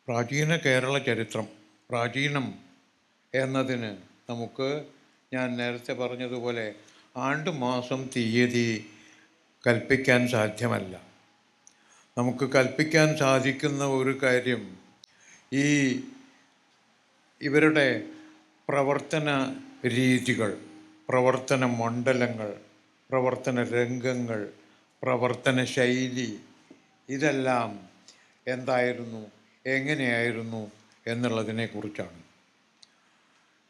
പ്രാചീന കേരള ചരിത്രം, പ്രാചീനം എന്നതിന് നമുക്ക് ഞാൻ നേരത്തെ പറഞ്ഞതുപോലെ ആണ്ട് മാസം തീയതി കൽപ്പിക്കാൻ സാധ്യമല്ല. നമുക്ക് കൽപ്പിക്കാൻ സാധിക്കുന്ന ഒരു കാര്യം ഈ ഇവരുടെ പ്രവർത്തന രീതികൾ, പ്രവർത്തന മണ്ഡലങ്ങൾ, പ്രവർത്തന രംഗങ്ങൾ, പ്രവർത്തന ശൈലി, ഇതെല്ലാം എന്തായിരുന്നു, എങ്ങനെയായിരുന്നു എന്നുള്ളതിനെക്കുറിച്ചാണ്.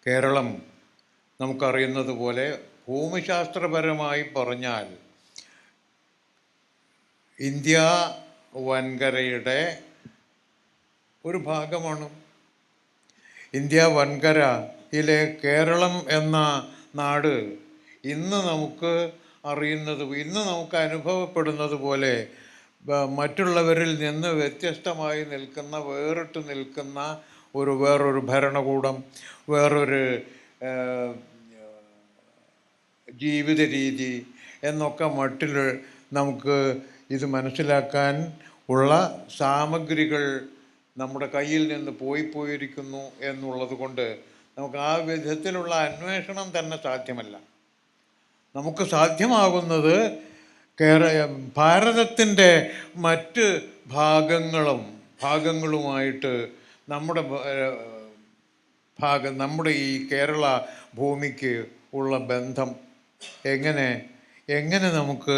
കേരളം നമുക്കറിയുന്നത് പോലെ ഭൂമിശാസ്ത്രപരമായി പറഞ്ഞാൽ ഇന്ത്യ വൻകരയുടെ ഒരു ഭാഗമാണ്. ഇന്ത്യ വൻകരയിലെ കേരളം എന്ന നാട് ഇന്ന് നമുക്ക് അനുഭവപ്പെടുന്നത് പോലെ മറ്റുള്ളവരിൽ നിന്ന് വ്യത്യസ്തമായി നിൽക്കുന്ന, വേറിട്ട് നിൽക്കുന്ന വേറൊരു ഭരണകൂടം, വേറൊരു ജീവിത രീതി എന്നൊക്കെ മട്ടിൽ നമുക്ക് ഇത് മനസ്സിലാക്കാൻ ഉള്ള സാമഗ്രികൾ നമ്മുടെ കയ്യിൽ നിന്ന് പോയിരിക്കുന്നു എന്നുള്ളത് കൊണ്ട് നമുക്ക് ആ വിധത്തിലുള്ള അന്വേഷണം തന്നെ സാധ്യമല്ല. നമുക്ക് സാധ്യമാകുന്നത് ഭാരതത്തിൻ്റെ മറ്റ് ഭാഗങ്ങളുമായിട്ട് നമ്മുടെ ഈ കേരള ഭൂമിക്ക് ഉള്ള ബന്ധം എങ്ങനെ നമുക്ക്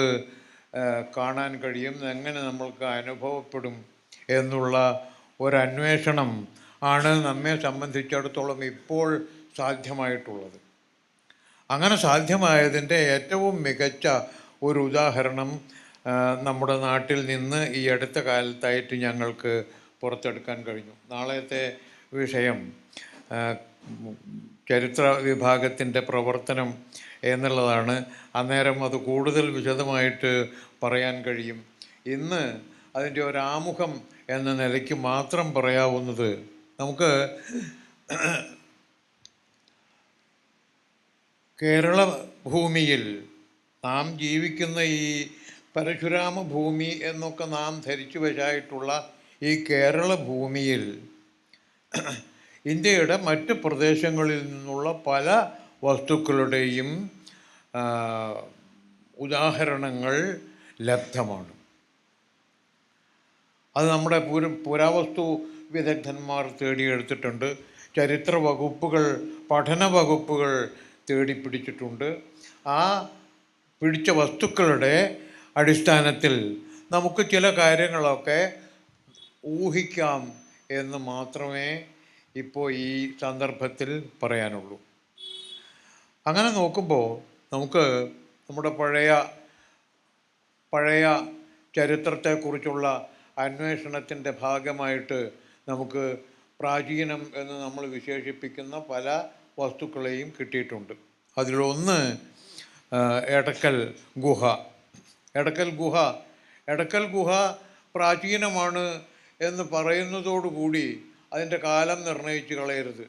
കാണാൻ കഴിയും, എങ്ങനെ നമ്മൾക്ക് അനുഭവപ്പെടും എന്നുള്ള ഒരന്വേഷണം ആണ് നമ്മെ സംബന്ധിച്ചിടത്തോളം ഇപ്പോൾ സാധ്യമായിട്ടുള്ളത്. അങ്ങനെ സാധ്യമായതിൻ്റെ ഏറ്റവും മികച്ച ഒരു ഉദാഹരണം നമ്മുടെ നാട്ടിൽ നിന്ന് ഈ അടുത്ത കാലത്തായിട്ട് ഞങ്ങൾക്ക് പുറത്തെടുക്കാൻ കഴിഞ്ഞു. നാളത്തെ വിഷയം ചരിത്ര വിഭാഗത്തിൻ്റെ പ്രവർത്തനം എന്നുള്ളതാണ്. അന്നേരം അത് കൂടുതൽ വിശദമായിട്ട് പറയാൻ കഴിയും. ഇന്ന് അതിൻ്റെ ഒരാമുഖം എന്ന നിലയ്ക്ക് മാത്രം പറയാവുന്നത്, നമുക്ക് കേരള ഭൂമിയിൽ നാം ജീവിക്കുന്ന ഈ പരശുരാമ ഭൂമി എന്നൊക്കെ നാം ധരിച്ചു വച്ചായിട്ടുള്ള ഈ കേരള ഭൂമിയിൽ ഇന്ത്യയുടെ മറ്റ് പ്രദേശങ്ങളിൽ നിന്നുള്ള പല വസ്തുക്കളുടെയും ഉദാഹരണങ്ങൾ ലബ്ധമാണ്. അത് നമ്മുടെ പുരാവസ്തു വിദഗ്ധന്മാർ തേടിയെടുത്തിട്ടുണ്ട്. ചരിത്ര വകുപ്പുകൾ, പഠന വകുപ്പുകൾ തേടിപ്പിടിച്ചിട്ടുണ്ട്. ആ പിടിച്ച വസ്തുക്കളുടെ അടിസ്ഥാനത്തിൽ നമുക്ക് ചില കാര്യങ്ങളൊക്കെ ഊഹിക്കാം എന്ന് മാത്രമേ ഇപ്പോൾ ഈ സന്ദർഭത്തിൽ പറയാനുള്ളൂ. അങ്ങനെ നോക്കുമ്പോൾ നമുക്ക് നമ്മുടെ പഴയ ചരിത്രത്തെക്കുറിച്ചുള്ള അന്വേഷണത്തിൻ്റെ ഭാഗമായിട്ട് നമുക്ക് പ്രാചീനം എന്ന് നമ്മൾ വിശേഷിപ്പിക്കുന്ന പല വസ്തുക്കളെയും കിട്ടിയിട്ടുണ്ട്. അതിലൊന്ന് എടക്കൽ ഗുഹ പ്രാചീനമാണ് എന്ന് പറയുന്നതോടുകൂടി അതിൻ്റെ കാലം നിർണയിച്ച് കളയരുത്.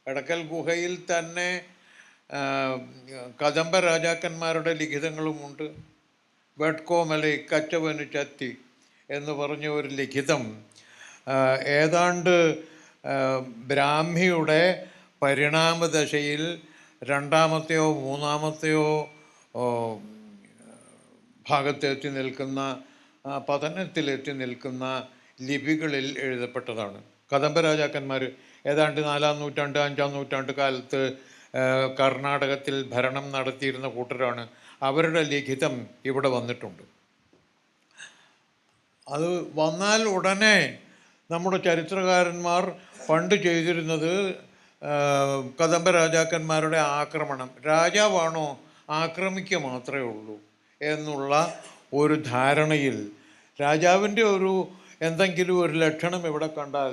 എടക്കൽ ഗുഹയിൽ തന്നെ കദംബ രാജാക്കന്മാരുടെ ലിഖിതങ്ങളുമുണ്ട്. വെട്കോമലൈ കച്ചവനു ചത്തി എന്ന് പറഞ്ഞ ഒരു ലിഖിതം ഏതാണ്ട് ബ്രാഹ്മിയുടെ പരിണാമദശയിൽ രണ്ടാമത്തെയോ മൂന്നാമത്തെയോ ഭാഗത്തെത്തി നിൽക്കുന്ന, പതനത്തിലെത്തി നിൽക്കുന്ന ലിപികളിൽ എഴുതപ്പെട്ടതാണ്. കദംബ രാജാക്കന്മാർ ഏതാണ്ട് 4-ാം നൂറ്റാണ്ട് 5-ാം നൂറ്റാണ്ട് കാലത്ത് കർണാടകത്തിൽ ഭരണം നടത്തിയിരുന്ന കൂട്ടരാണ്. അവരുടെ ലിഖിതം ഇവിടെ വന്നിട്ടുണ്ട്. അത് വന്നാൽ ഉടനെ നമ്മുടെ ചരിത്രകാരന്മാർ പണ്ട് ചെയ്തിരുന്നത് കദംബ രാജാക്കന്മാരുടെ ആക്രമണം, രാജാവാണോ ആക്രമിക്കുക മാത്രമേ ഉള്ളൂ എന്നുള്ള ഒരു ധാരണയിൽ രാജാവിൻ്റെ എന്തെങ്കിലും ഒരു ലക്ഷണം ഇവിടെ കണ്ടാൽ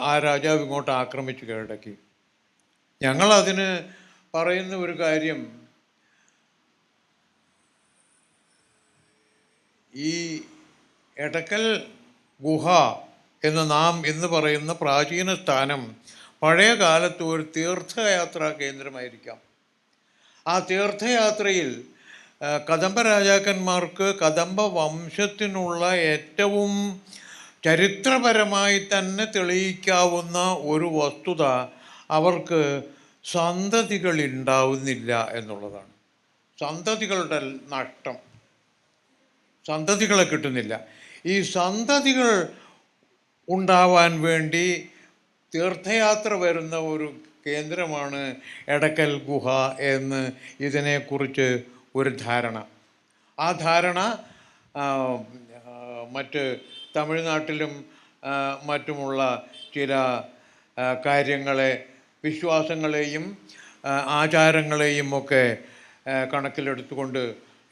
ആ രാജാവ് ഇങ്ങോട്ട് ആക്രമിച്ച് കീഴടക്കി. ഞങ്ങളതിന് പറയുന്ന ഒരു കാര്യം, ഈ എടക്കൽ ഗുഹ എന്ന് നാം ഇന്ന് പറയുന്ന പ്രാചീന സ്ഥാനം പഴയ കാലത്ത് ഒരു തീർത്ഥയാത്രാ കേന്ദ്രമായിരിക്കാം. ആ തീർത്ഥയാത്രയിൽ കദംബ രാജാക്കന്മാർക്ക്, കദംബ വംശത്തിനുള്ള ഏറ്റവും ചരിത്രപരമായി തന്നെ തെളിയിക്കാവുന്ന ഒരു വസ്തുത അവർക്ക് സന്തതികൾ ഉണ്ടാവുന്നില്ല എന്നുള്ളതാണ്. സന്തതികളുടെ നഷ്ടം, സന്തതികളെ കിട്ടുന്നില്ല. ഈ സന്തതികൾ ഉണ്ടാവാൻ വേണ്ടി തീർത്ഥയാത്ര വരുന്ന ഒരു കേന്ദ്രമാണ് എടക്കൽ ഗുഹ എന്ന് ഇതിനെക്കുറിച്ച് ഒരു ധാരണ. ആ ധാരണ മറ്റ് തമിഴ്നാട്ടിലും മറ്റുമുള്ള ചില കാര്യങ്ങളെ, വിശ്വാസങ്ങളെയും ആചാരങ്ങളെയും ഒക്കെ കണക്കിലെടുത്തുകൊണ്ട്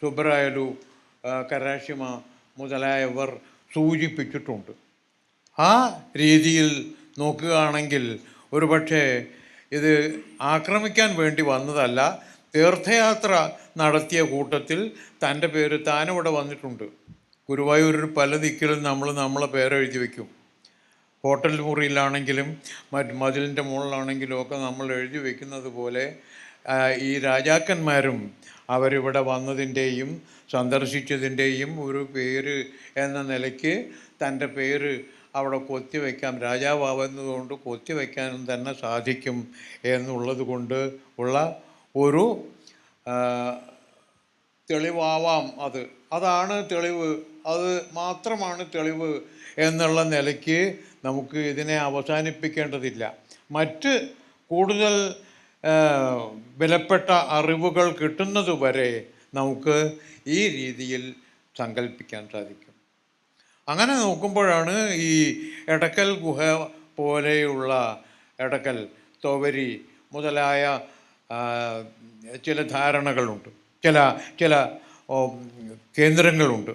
സുബ്ബരായലു, കരാശിമ മുതലായവർ സൂചിപ്പിച്ചിട്ടുണ്ട്. ആ രീതിയിൽ നോക്കുകയാണെങ്കിൽ ഒരുപക്ഷെ ഇത് ആക്രമിക്കാൻ വേണ്ടി വന്നതല്ല, തീർത്ഥയാത്ര നടത്തിയ കൂട്ടത്തിൽ തൻ്റെ പേര് താനിവിടെ വന്നിട്ടുണ്ട്. ഗുരുവായൂരിൽ പല ദിക്കിലും നമ്മളെ പേരെഴുതി വയ്ക്കും. ഹോട്ടൽ മുറിയിലാണെങ്കിലും മതിലിൻ്റെ മുകളിലാണെങ്കിലും ഒക്കെ നമ്മൾ എഴുതി വയ്ക്കുന്നത് പോലെ ഈ രാജാക്കന്മാരും അവരിവിടെ വന്നതിൻ്റെയും സന്ദർശിച്ചതിൻ്റെയും ഒരു പേര് എന്ന നിലയ്ക്ക് തൻ്റെ പേര് അവിടെ കൊത്തിവെക്കാം, രാജാവാകുന്നതുകൊണ്ട് കൊത്തിവെക്കാനും തന്നെ സാധിക്കും എന്നുള്ളത് കൊണ്ട് ഉള്ള ഒരു തെളിവാവാം. അതാണ് തെളിവ്, അത് മാത്രമാണ് തെളിവ് എന്നുള്ള നിലയ്ക്ക് നമുക്ക് ഇതിനെ അവസാനിപ്പിക്കേണ്ടതില്ല. മറ്റ് കൂടുതൽ വിലപ്പെട്ട അറിവുകൾ കിട്ടുന്നത് വരെ നമുക്ക് ഈ രീതിയിൽ സങ്കല്പിക്കാൻ സാധിക്കും. അങ്ങനെ നോക്കുമ്പോഴാണ് ഈ എടക്കൽ ഗുഹ പോലെയുള്ള, എടക്കൽ, തോവരി മുതലായ ചില ധാരണകളുണ്ട്, ചില കേന്ദ്രങ്ങളുണ്ട്.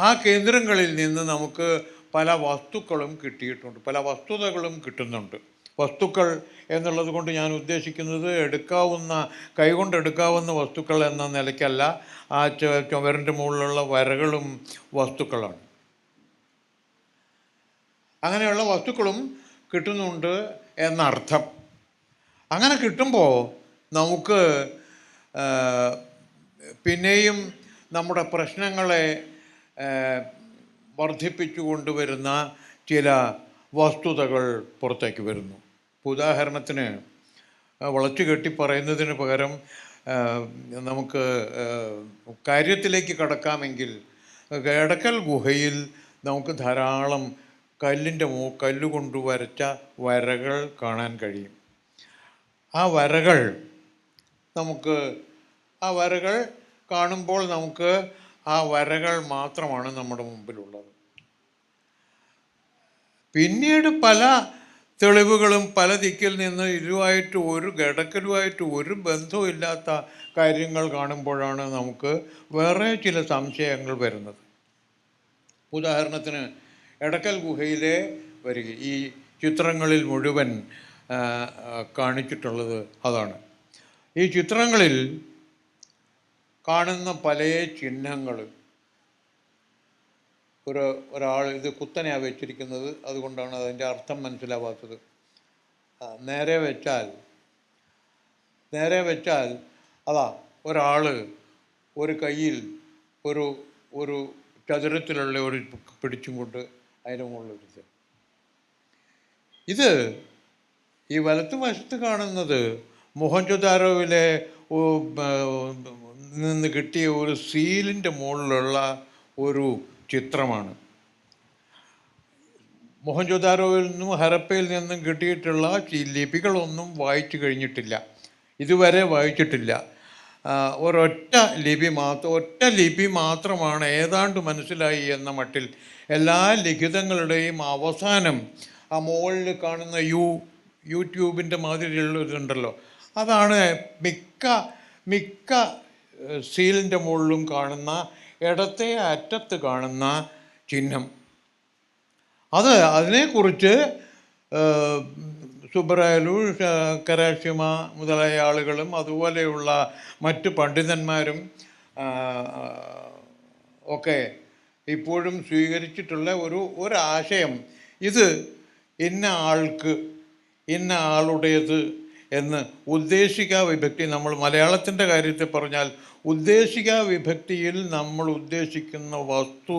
ആ കേന്ദ്രങ്ങളിൽ നിന്ന് നമുക്ക് പല വസ്തുക്കളും കിട്ടിയിട്ടുണ്ട്, പല വസ്തുതകളും കിട്ടുന്നുണ്ട്. വസ്തുക്കൾ എന്നുള്ളത് കൊണ്ട് ഞാൻ ഉദ്ദേശിക്കുന്നത് കൈകൊണ്ടെടുക്കാവുന്ന വസ്തുക്കൾ എന്ന നിലയ്ക്കല്ല. ആ ചുവരിൻ്റെ മുകളിലുള്ള വരകളും വസ്തുക്കളാണ്. അങ്ങനെയുള്ള വസ്തുക്കളും കിട്ടുന്നുണ്ട് എന്നർത്ഥം. അങ്ങനെ കിട്ടുമ്പോൾ നമുക്ക് പിന്നെയും നമ്മുടെ പ്രശ്നങ്ങളെ വർദ്ധിപ്പിച്ചു കൊണ്ടുവരുന്ന ചില വസ്തുതകൾ പുറത്തേക്ക് വരുന്നു. ഉദാഹരണത്തിന്, വളച്ചു കെട്ടി പറയുന്നതിന് പകരം നമുക്ക് കാര്യത്തിലേക്ക് കടക്കാമെങ്കിൽ, എടക്കൽ ഗുഹയിൽ നമുക്ക് ധാരാളം കല്ലുകൊണ്ട് വരച്ച വരകൾ കാണാൻ കഴിയും. ആ വരകൾ കാണുമ്പോൾ നമുക്ക് ആ വരകൾ മാത്രമാണ് നമ്മുടെ മുമ്പിലുള്ളത്. പിന്നീട് പല തെളിവുകളും പല ദിക്കിൽ നിന്ന് എടക്കലുമായിട്ട് ഒരു ബന്ധവും ഇല്ലാത്ത കാര്യങ്ങൾ കാണുമ്പോഴാണ് നമുക്ക് വേറെ ചില സംശയങ്ങൾ വരുന്നത്. ഉദാഹരണത്തിന്, എടക്കൽ ഗുഹയിലെ വരിക ഈ ചിത്രങ്ങളിൽ മുഴുവൻ കാണിച്ചിട്ടുള്ളത് അതാണ്. ഈ ചിത്രങ്ങളിൽ കാണുന്ന പല ചിഹ്നങ്ങൾ, ഒരാൾ ഇത് കുത്തനെയാണ് വെച്ചിരിക്കുന്നത്, അതുകൊണ്ടാണ് അതിൻ്റെ അർത്ഥം മനസ്സിലാവാത്തത്. നേരെ വെച്ചാൽ അതാ ഒരാൾ ഒരു കയ്യിൽ ഒരു ചതുരത്തിലുള്ള ഒരു പിടിച്ചും കൊണ്ട് അതിൻ്റെ മുകളിലെടുത്ത്. ഇത് ഈ വലത്തുവശത്ത് കാണുന്നത് മൊഹൻജൊദാരോവിലെ നിന്ന് കിട്ടിയ ഒരു സീലിൻ്റെ മുകളിലുള്ള ഒരു ചിത്രമാണ്. മൊഹൻജൊദാരോവിൽ നിന്നും ഹരപ്പയിൽ നിന്നും കിട്ടിയിട്ടുള്ള ലിപികളൊന്നും വായിച്ചു കഴിഞ്ഞിട്ടില്ല, ഇതുവരെ വായിച്ചിട്ടില്ല. ഒറ്റ ലിപി മാത്രമാണ് ഏതാണ്ട് മനസ്സിലായി എന്ന മട്ടിൽ. എല്ലാ ലിഖിതങ്ങളുടെയും അവസാനം ആ മുകളിൽ കാണുന്ന യൂട്യൂബിൻ്റെ മാതിരിയുള്ള ഇതുണ്ടല്ലോ, അതാണ് മിക്ക സീലിൻ്റെ മുകളിലും കാണുന്ന ഇടത്തെ അറ്റത്ത് കാണുന്ന ചിഹ്നം. അതിനെക്കുറിച്ച് സുബ്ബരായലു, കരാശിമ മുതലായ ആളുകളും അതുപോലെയുള്ള മറ്റ് പണ്ഡിതന്മാരും ഒക്കെ ഇപ്പോഴും സ്വീകരിച്ചിട്ടുള്ള ഒരാശയം, ഇത് ഇന്ന ആളുടേത് എന്ന് ഉദ്ദേശിക വിഭക്തി, നമ്മൾ മലയാളത്തിൻ്റെ കാര്യത്തിൽ പറഞ്ഞാൽ ഉദ്ദേശിക വിഭക്തിയിൽ നമ്മൾ ഉദ്ദേശിക്കുന്ന വസ്തു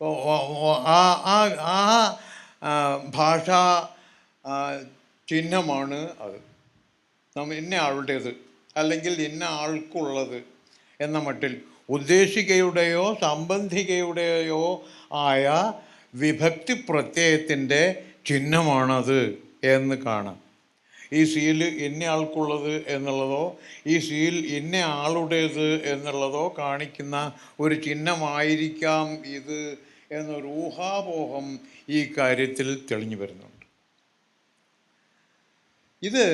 ആ ആ ആ ഭാഷാ ചിഹ്നമാണ് അത്. ഇന്ന ആളുടേത് അല്ലെങ്കിൽ ഇന്ന ആൾക്കുള്ളത് എന്ന മട്ടിൽ ഉദ്ദേശികയുടെയോ സംബന്ധികയുടെയോ ആയ വിഭക്തി പ്രത്യയത്തിൻ്റെ ചിഹ്നമാണത് എന്ന് കാണാം. ഈ സീൽ ഇന്ന ആൾക്കുള്ളത് എന്നുള്ളതോ ഈ സീൽ ഇന്ന ആളുടേത് എന്നുള്ളതോ കാണിക്കുന്ന ഒരു ചിഹ്നമായിരിക്കാം ഇത് എന്നൊരു ഊഹാപോഹം ഈ കാര്യത്തിൽ തെളിഞ്ഞു വരുന്നുണ്ട്. ഇത്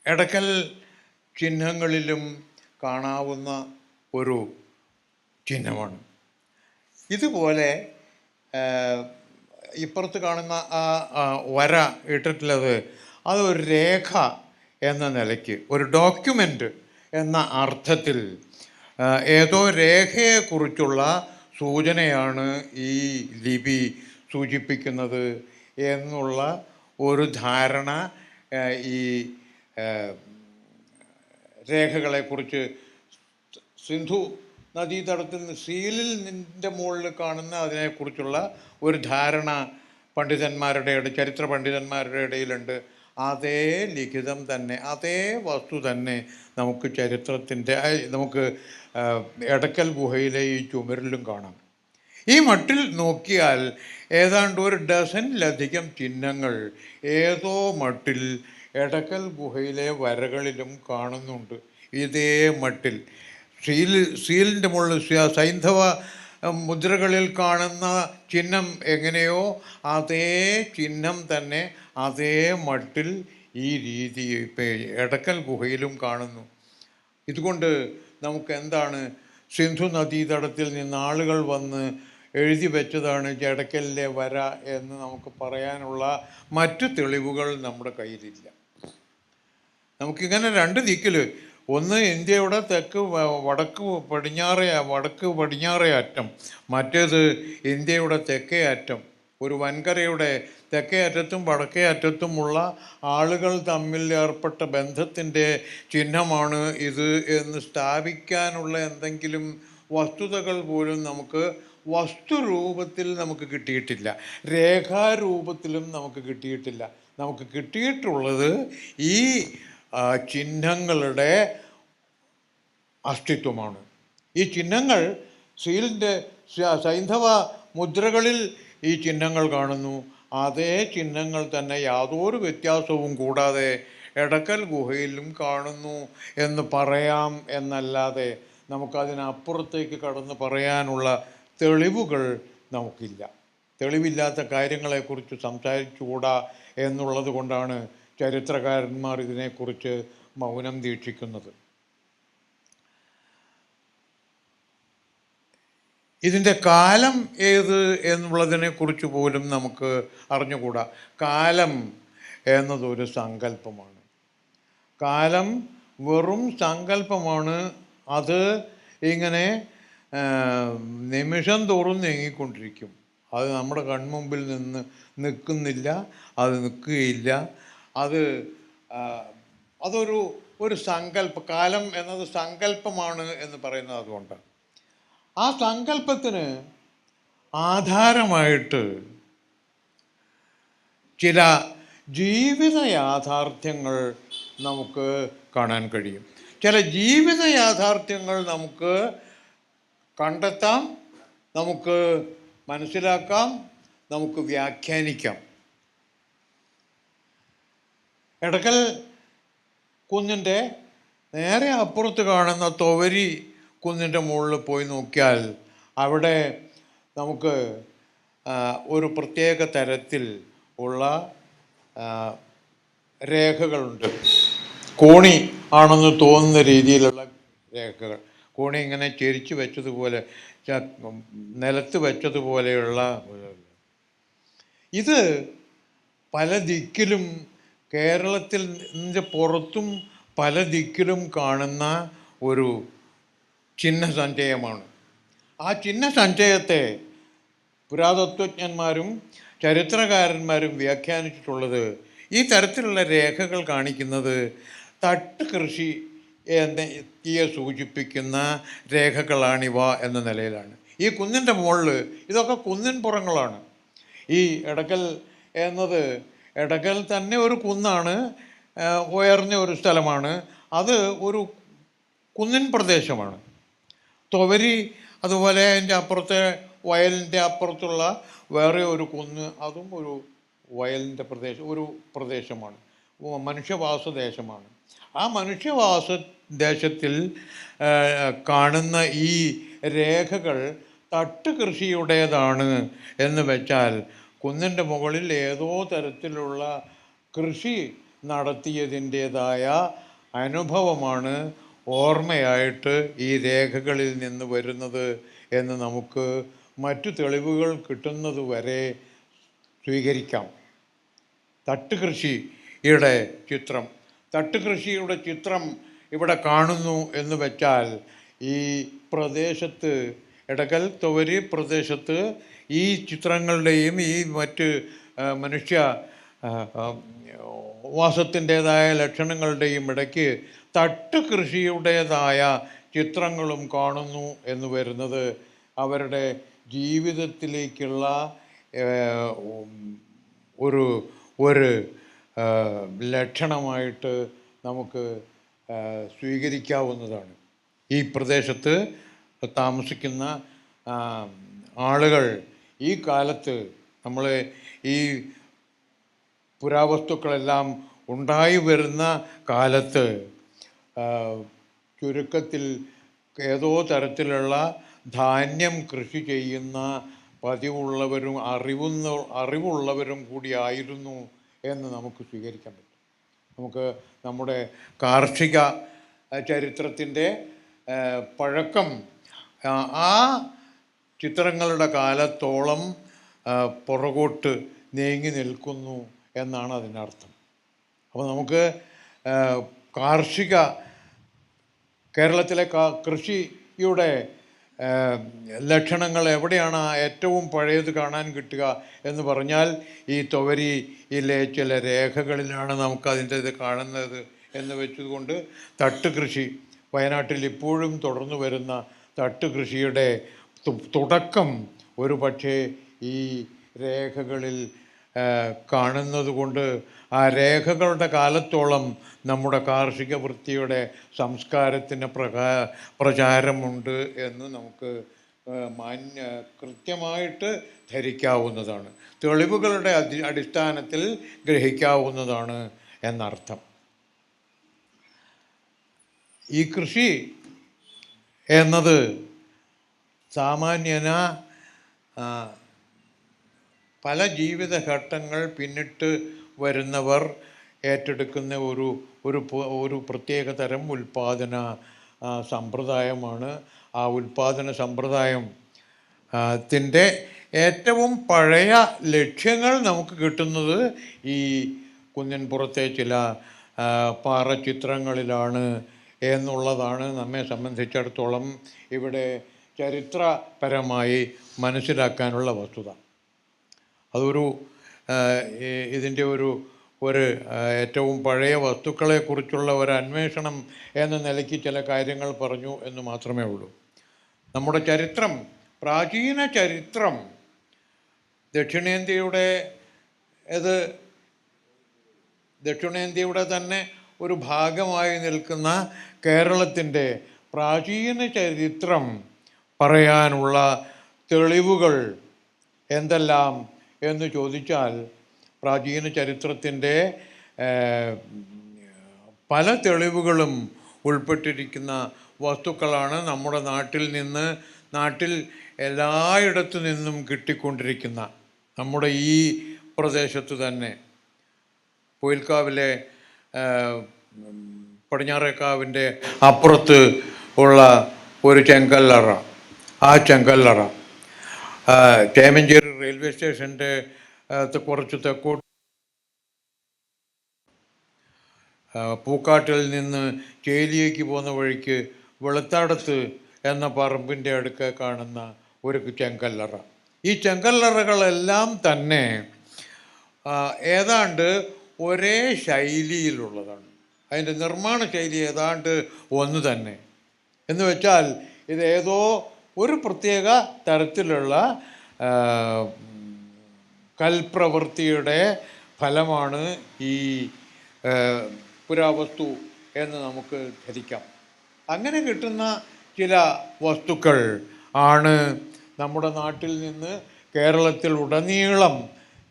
എടക്കൽ ചിഹ്നങ്ങളിലും കാണാവുന്ന ഒരു ചിഹ്നമാണ്. ഇതുപോലെ ഇപ്പുറത്ത് കാണുന്ന ആ വര ഇട്ടിട്ടുള്ളത് അതൊരു രേഖ എന്ന നിലയ്ക്ക്, ഒരു ഡോക്യുമെൻ്റ് എന്ന അർത്ഥത്തിൽ ഏതോ രേഖയെക്കുറിച്ചുള്ള സൂചനയാണ് ഈ ലിപി സൂചിപ്പിക്കുന്നത് എന്നുള്ള ഒരു ധാരണ ഈ രേഖകളെക്കുറിച്ച് സിന്ധു നദീതടത്തിൽ നിന്ന് സീലിൽ നിൻ്റെ മുകളിൽ കാണുന്ന അതിനെക്കുറിച്ചുള്ള ഒരു ധാരണ പണ്ഡിതന്മാരുടെ ചരിത്ര പണ്ഡിതന്മാരുടെ ഇടയിലുണ്ട്. അതേ ലിഖിതം തന്നെ, അതേ വസ്തു തന്നെ നമുക്ക് ചരിത്രത്തിൻ്റെ നമുക്ക് എടക്കൽ ഗുഹയിലെ ഈ ചുമരിലും കാണാം. ഈ മട്ടിൽ നോക്കിയാൽ ഏതാണ്ട് ഒരു ഡസനിലധികം ചിഹ്നങ്ങൾ ഏതോ മട്ടിൽ എടക്കൽ ഗുഹയിലെ വരകളിലും കാണുന്നുണ്ട്. ഇതേ മട്ടിൽ സീലിൻ്റെ മുകളിൽ സൈന്ധവ മുദ്രകളിൽ കാണുന്ന ചിഹ്നം എങ്ങനെയോ അതേ ചിഹ്നം തന്നെ അതേ മട്ടിൽ ഈ രീതി എടക്കൽ ഗുഹയിലും കാണുന്നു. ഇതുകൊണ്ട് നമുക്ക് എന്താണ്, സിന്ധു നദീതടത്തിൽ നിന്ന് ആളുകൾ വന്ന് എഴുതി വെച്ചതാണ് എടക്കലിലെ വര എന്ന് നമുക്ക് പറയാനുള്ള മറ്റു തെളിവുകൾ നമ്മുടെ കയ്യിലില്ല. നമുക്കിങ്ങനെ രണ്ട് ദിക്കിൽ, ഒന്ന് ഇന്ത്യയുടെ വടക്ക് പടിഞ്ഞാറേ അറ്റം, മറ്റേത് ഇന്ത്യയുടെ തെക്കേ അറ്റം. ഒരു വൻകരയുടെ തെക്കേ അറ്റത്തും വടക്കേ അറ്റത്തുമുള്ള ആളുകൾ തമ്മിൽ ഏർപ്പെട്ട ബന്ധത്തിൻ്റെ ചിഹ്നമാണ് ഇത് എന്ന് സ്ഥാപിക്കാനുള്ള എന്തെങ്കിലും വസ്തുതകൾ പോലും നമുക്ക് വസ്തുരൂപത്തിൽ നമുക്ക് കിട്ടിയിട്ടില്ല, രേഖാരൂപത്തിലും നമുക്ക് കിട്ടിയിട്ടില്ല. നമുക്ക് കിട്ടിയിട്ടുള്ളത് ഈ ചിഹ്നങ്ങളുടെ അസ്തിത്വമാണ്. ഈ ചിഹ്നങ്ങൾ സീലിൻ്റെ സൈന്ധവ മുദ്രകളിൽ ഈ ചിഹ്നങ്ങൾ കാണുന്നു. അതേ ചിഹ്നങ്ങൾ തന്നെ യാതൊരു വ്യത്യാസവും കൂടാതെ എടക്കൽ ഗുഹയിലും കാണുന്നു എന്ന് പറയാം എന്നല്ലാതെ നമുക്കതിനപ്പുറത്തേക്ക് കടന്ന് പറയാനുള്ള തെളിവുകൾ നമുക്കില്ല. തെളിവില്ലാത്ത കാര്യങ്ങളെക്കുറിച്ച് സംസാരിച്ചുകൂടാ എന്നുള്ളത് കൊണ്ടാണ് ചരിത്രകാരന്മാർ ഇതിനെക്കുറിച്ച് മൗനം ദീക്ഷിക്കുന്നത്. ഇതിൻ്റെ കാലം ഏത് എന്നുള്ളതിനെക്കുറിച്ച് പോലും നമുക്ക് അറിഞ്ഞുകൂടാ. കാലം എന്നതൊരു സങ്കല്പമാണ്. കാലം വെറും സങ്കല്പമാണ്. അത് ഇങ്ങനെ നിമിഷം തോറും നീങ്ങിക്കൊണ്ടിരിക്കും. അത് നമ്മുടെ കൺമുമ്പിൽ നിൽക്കുന്നില്ല, അത് നിൽക്കുകയില്ല. അതൊരു കാലം എന്നത് സങ്കല്പമാണ് എന്ന് പറയുന്നത് അതുകൊണ്ടാണ്. ആ സങ്കല്പത്തിന് ആധാരമായിട്ട് ചില ജീവിത യാഥാർത്ഥ്യങ്ങൾ നമുക്ക് കാണാൻ കഴിയും. ചില ജീവിത യാഥാർത്ഥ്യങ്ങൾ നമുക്ക് കണ്ടെത്താം, നമുക്ക് മനസ്സിലാക്കാം, നമുക്ക് വ്യാഖ്യാനിക്കാം. എടക്കൽ കുന്നിൻ്റെ നേരെ അപ്പുറത്ത് കാണുന്ന തൊവരി കുന്നിൻ്റെ മുകളിൽ പോയി നോക്കിയാൽ അവിടെ നമുക്ക് ഒരു പ്രത്യേക തരത്തിൽ ഉള്ള രേഖകളുണ്ട്. കോണി ആണെന്ന് തോന്നുന്ന രീതിയിലുള്ള രേഖകൾ, കോണി ഇങ്ങനെ ചെരിച്ച് വെച്ചതുപോലെ, നിലത്ത് വെച്ചതുപോലെയുള്ള. ഇത് പല ദിക്കിലും, കേരളത്തിൽ പുറത്തും പല ദിക്കിലും കാണുന്ന ഒരു ചിഹ്നസഞ്ചയമാണ്. ആ ചിഹ്നസഞ്ചയത്തെ പുരാതത്വജ്ഞന്മാരും ചരിത്രകാരന്മാരും വ്യാഖ്യാനിച്ചിട്ടുള്ളത് ഈ തരത്തിലുള്ള രേഖകൾ കാണിക്കുന്നത് തട്ട് കൃഷിയെ സൂചിപ്പിക്കുന്ന രേഖകളാണിവ എന്ന നിലയിലാണ്. ഈ കുന്നിൻ്റെ മുകളിൽ ഇതൊക്കെ കുന്നിൻ പുറങ്ങളാണ്. ഈ എടക്കൽ എന്നത് എടക്കൽ തന്നെ ഒരു കുന്നാണ്, ഉയർന്ന ഒരു സ്ഥലമാണ്. അത് ഒരു കുന്നിൻ പ്രദേശമാണ്. തൊവരി അതുപോലെ അതിൻ്റെ അപ്പുറത്തെ വയലിൻ്റെ അപ്പുറത്തുള്ള വേറെ ഒരു കുന്ന്, അതും ഒരു വയലിൻ്റെ ഒരു പ്രദേശമാണ്, മനുഷ്യവാസ ദേശമാണ്. ആ മനുഷ്യവാസ ദേശത്തിൽ കാണുന്ന ഈ രേഖകൾ തട്ടുകൃഷിയുടേതാണ് എന്ന് വെച്ചാൽ കുന്നിൻ്റെ മുകളിൽ ഏതോ തരത്തിലുള്ള കൃഷി നടത്തിയതിൻ്റേതായ അനുഭവമാണ് ഓർമ്മയായിട്ട് ഈ രേഖകളിൽ നിന്ന് വരുന്നത് എന്ന് നമുക്ക് മറ്റു തെളിവുകൾ കിട്ടുന്നത് വരെ സ്വീകരിക്കാം. തട്ടുകൃഷിയുടെ ചിത്രം ഇവിടെ കാണുന്നു എന്ന് വെച്ചാൽ ഈ പ്രദേശത്ത്, എടക്കൽ തൊവരി പ്രദേശത്ത് ഈ ചിത്രങ്ങളുടെയും ഈ മറ്റ് മനുഷ്യ വാസത്തിൻ്റേതായ ലക്ഷണങ്ങളുടെയും ഇടയ്ക്ക് തട്ടുകൃഷിയുടേതായ ചിത്രങ്ങളും കാണുന്നു എന്ന് വരുന്നത് അവരുടെ ജീവിതത്തിലേക്കുള്ള ഒരു ഒരു ലക്ഷണമായിട്ട് നമുക്ക് സ്വീകരിക്കാവുന്നതാണ്. ഈ പ്രദേശത്ത് താമസിക്കുന്ന ആളുകൾ ഈ കാലത്ത്, നമ്മൾ ഈ പുരാവസ്തുക്കളെല്ലാം ഉണ്ടായി വരുന്ന കാലത്ത് ചുരുക്കത്തിൽ ഏതോ തരത്തിലുള്ള ധാന്യം കൃഷി ചെയ്യുന്ന പതിവുള്ളവരും അറിവുള്ളവരും കൂടിയായിരുന്നു എന്ന് നമുക്ക് സ്വീകരിക്കാൻ പറ്റും. നമുക്ക് നമ്മുടെ കാർഷിക ചരിത്രത്തിൻ്റെ പഴക്കം ആ ചിത്രങ്ങളുടെ കാലത്തോളം പുറകോട്ട് നീങ്ങി നിൽക്കുന്നു എന്നാണ് അതിനർത്ഥം. അപ്പോൾ നമുക്ക് കേരളത്തിലെ കൃഷിയുടെ ലക്ഷണങ്ങൾ എവിടെയാണ് ഏറ്റവും പഴയത് കാണാൻ കിട്ടുക എന്ന് പറഞ്ഞാൽ ഈ തൊവരിയിലെ ചില രേഖകളിലാണ് നമുക്കതിൻ്റെ ഇത് കാണുന്നത് എന്ന് വെച്ചുകൊണ്ട് തട്ടുകൃഷി, വയനാട്ടിൽ ഇപ്പോഴും തുടർന്നു വരുന്ന തട്ടുകൃഷിയുടെ തുടക്കം ഒരു പക്ഷേ ഈ രേഖകളിൽ കാണുന്നത് കൊണ്ട് ആ രേഖകളുടെ കാലത്തോളം നമ്മുടെ കാർഷിക വൃത്തിയുടെ സംസ്കാരത്തിന് പ്രചാരമുണ്ട് എന്ന് നമുക്ക് കൃത്യമായിട്ട് ധരിക്കാവുന്നതാണ്. തെളിവുകളുടെ അടിസ്ഥാനത്തിൽ ഗ്രഹിക്കാവുന്നതാണ് എന്നർത്ഥം. ഈ കൃഷി എന്നത് സാമാന്യന പല ജീവിതഘട്ടങ്ങൾ പിന്നിട്ട് വരുന്നവർ ഏറ്റെടുക്കുന്ന ഒരു പ്രത്യേക തരം ഉൽപ്പാദന സമ്പ്രദായമാണ്. ആ ഉൽപ്പാദന സമ്പ്രദായത്തിൻ്റെ ഏറ്റവും പഴയ ലക്ഷ്യങ്ങൾ നമുക്ക് കിട്ടുന്നത് ഈ കുന്നിൻപുറത്തെ ചില പാറച്ചിത്രങ്ങളിലാണ് എന്നുള്ളതാണ് നമ്മെ സംബന്ധിച്ചിടത്തോളം ഇവിടെ ചരിത്രപരമായി മനസ്സിലാക്കാനുള്ള വസ്തുത. അതൊരു ഇതിൻ്റെ ഒരു ഏറ്റവും പഴയ വസ്തുക്കളെക്കുറിച്ചുള്ള ഒരു അന്വേഷണം എന്ന നിലയ്ക്ക് ചില കാര്യങ്ങൾ പറഞ്ഞു എന്ന് മാത്രമേ ഉള്ളൂ. നമ്മുടെ ചരിത്രം, പ്രാചീന ചരിത്രം, ദക്ഷിണേന്ത്യയുടെ തന്നെ ഒരു ഭാഗമായി നിൽക്കുന്ന കേരളത്തിൻ്റെ പ്രാചീന ചരിത്രം പറയാനുള്ള തെളിവുകൾ എന്തെല്ലാം എന്ന് ചോദിച്ചാൽ പ്രാചീന ചരിത്രത്തിൻ്റെ പല തെളിവുകളും ഉൾപ്പെട്ടിരിക്കുന്ന വസ്തുക്കളാണ് നമ്മുടെ നാട്ടിൽ എല്ലായിടത്തു നിന്നും കിട്ടിക്കൊണ്ടിരിക്കുന്ന, നമ്മുടെ ഈ പ്രദേശത്ത് തന്നെ പൊയിൽക്കാവിലെ പടിഞ്ഞാറേക്കാവിൻ്റെ അപ്പുറത്ത് ഉള്ള ഒരു ചെങ്കല്ലറ, ആ ചെങ്കല്ലറ ചേമഞ്ചേരി റെയിൽവേ സ്റ്റേഷൻ്റെ കുറച്ച് തെക്കോട്ട് പൂക്കാട്ടിൽ നിന്ന് ചേലിയേക്ക് പോകുന്ന വഴിക്ക് വെളുത്താടത്ത് എന്ന പറമ്പിൻ്റെ അടുക്ക കാണുന്ന ഒരു ചെങ്കല്ലറ. ഈ ചെങ്കല്ലറകളെല്ലാം തന്നെ ഏതാണ്ട് ഒരേ ശൈലിയിലുള്ളതാണ്. അതിൻ്റെ നിർമ്മാണ ശൈലി ഏതാണ്ട് ഒന്ന് തന്നെ എന്ന് വെച്ചാൽ ഇത് ഏതോ ഒരു പ്രത്യേക തരത്തിലുള്ള കൽപ്രവൃത്തിയുടെ ഫലമാണ് ഈ പുരാവസ്തു എന്ന് നമുക്ക് ധരിക്കാം. അങ്ങനെ കിട്ടുന്ന ചില വസ്തുക്കൾ ആണ് നമ്മുടെ നാട്ടിൽ നിന്ന് കേരളത്തിൽ ഉടനീളം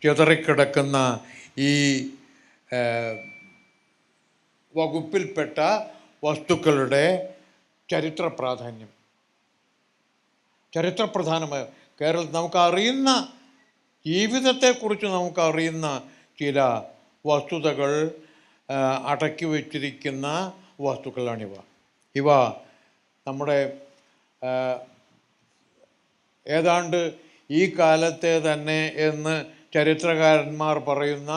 ചിതറിക്കിടക്കുന്ന ഈ വകുപ്പിൽപ്പെട്ട വസ്തുക്കളുടെ ചരിത്ര പ്രാധാന്യം. ചരിത്രപ്രധാനമായ കേരളത്തിൽ നമുക്കറിയുന്ന ജീവിതത്തെക്കുറിച്ച് നമുക്കറിയുന്ന ചില വസ്തുതകൾ അടക്കി വച്ചിരിക്കുന്ന വസ്തുക്കളാണിവ. ഇവ നമ്മുടെ ഏതാണ്ട് ഈ കാലത്തെ തന്നെ എന്ന് ചരിത്രകാരന്മാർ പറയുന്ന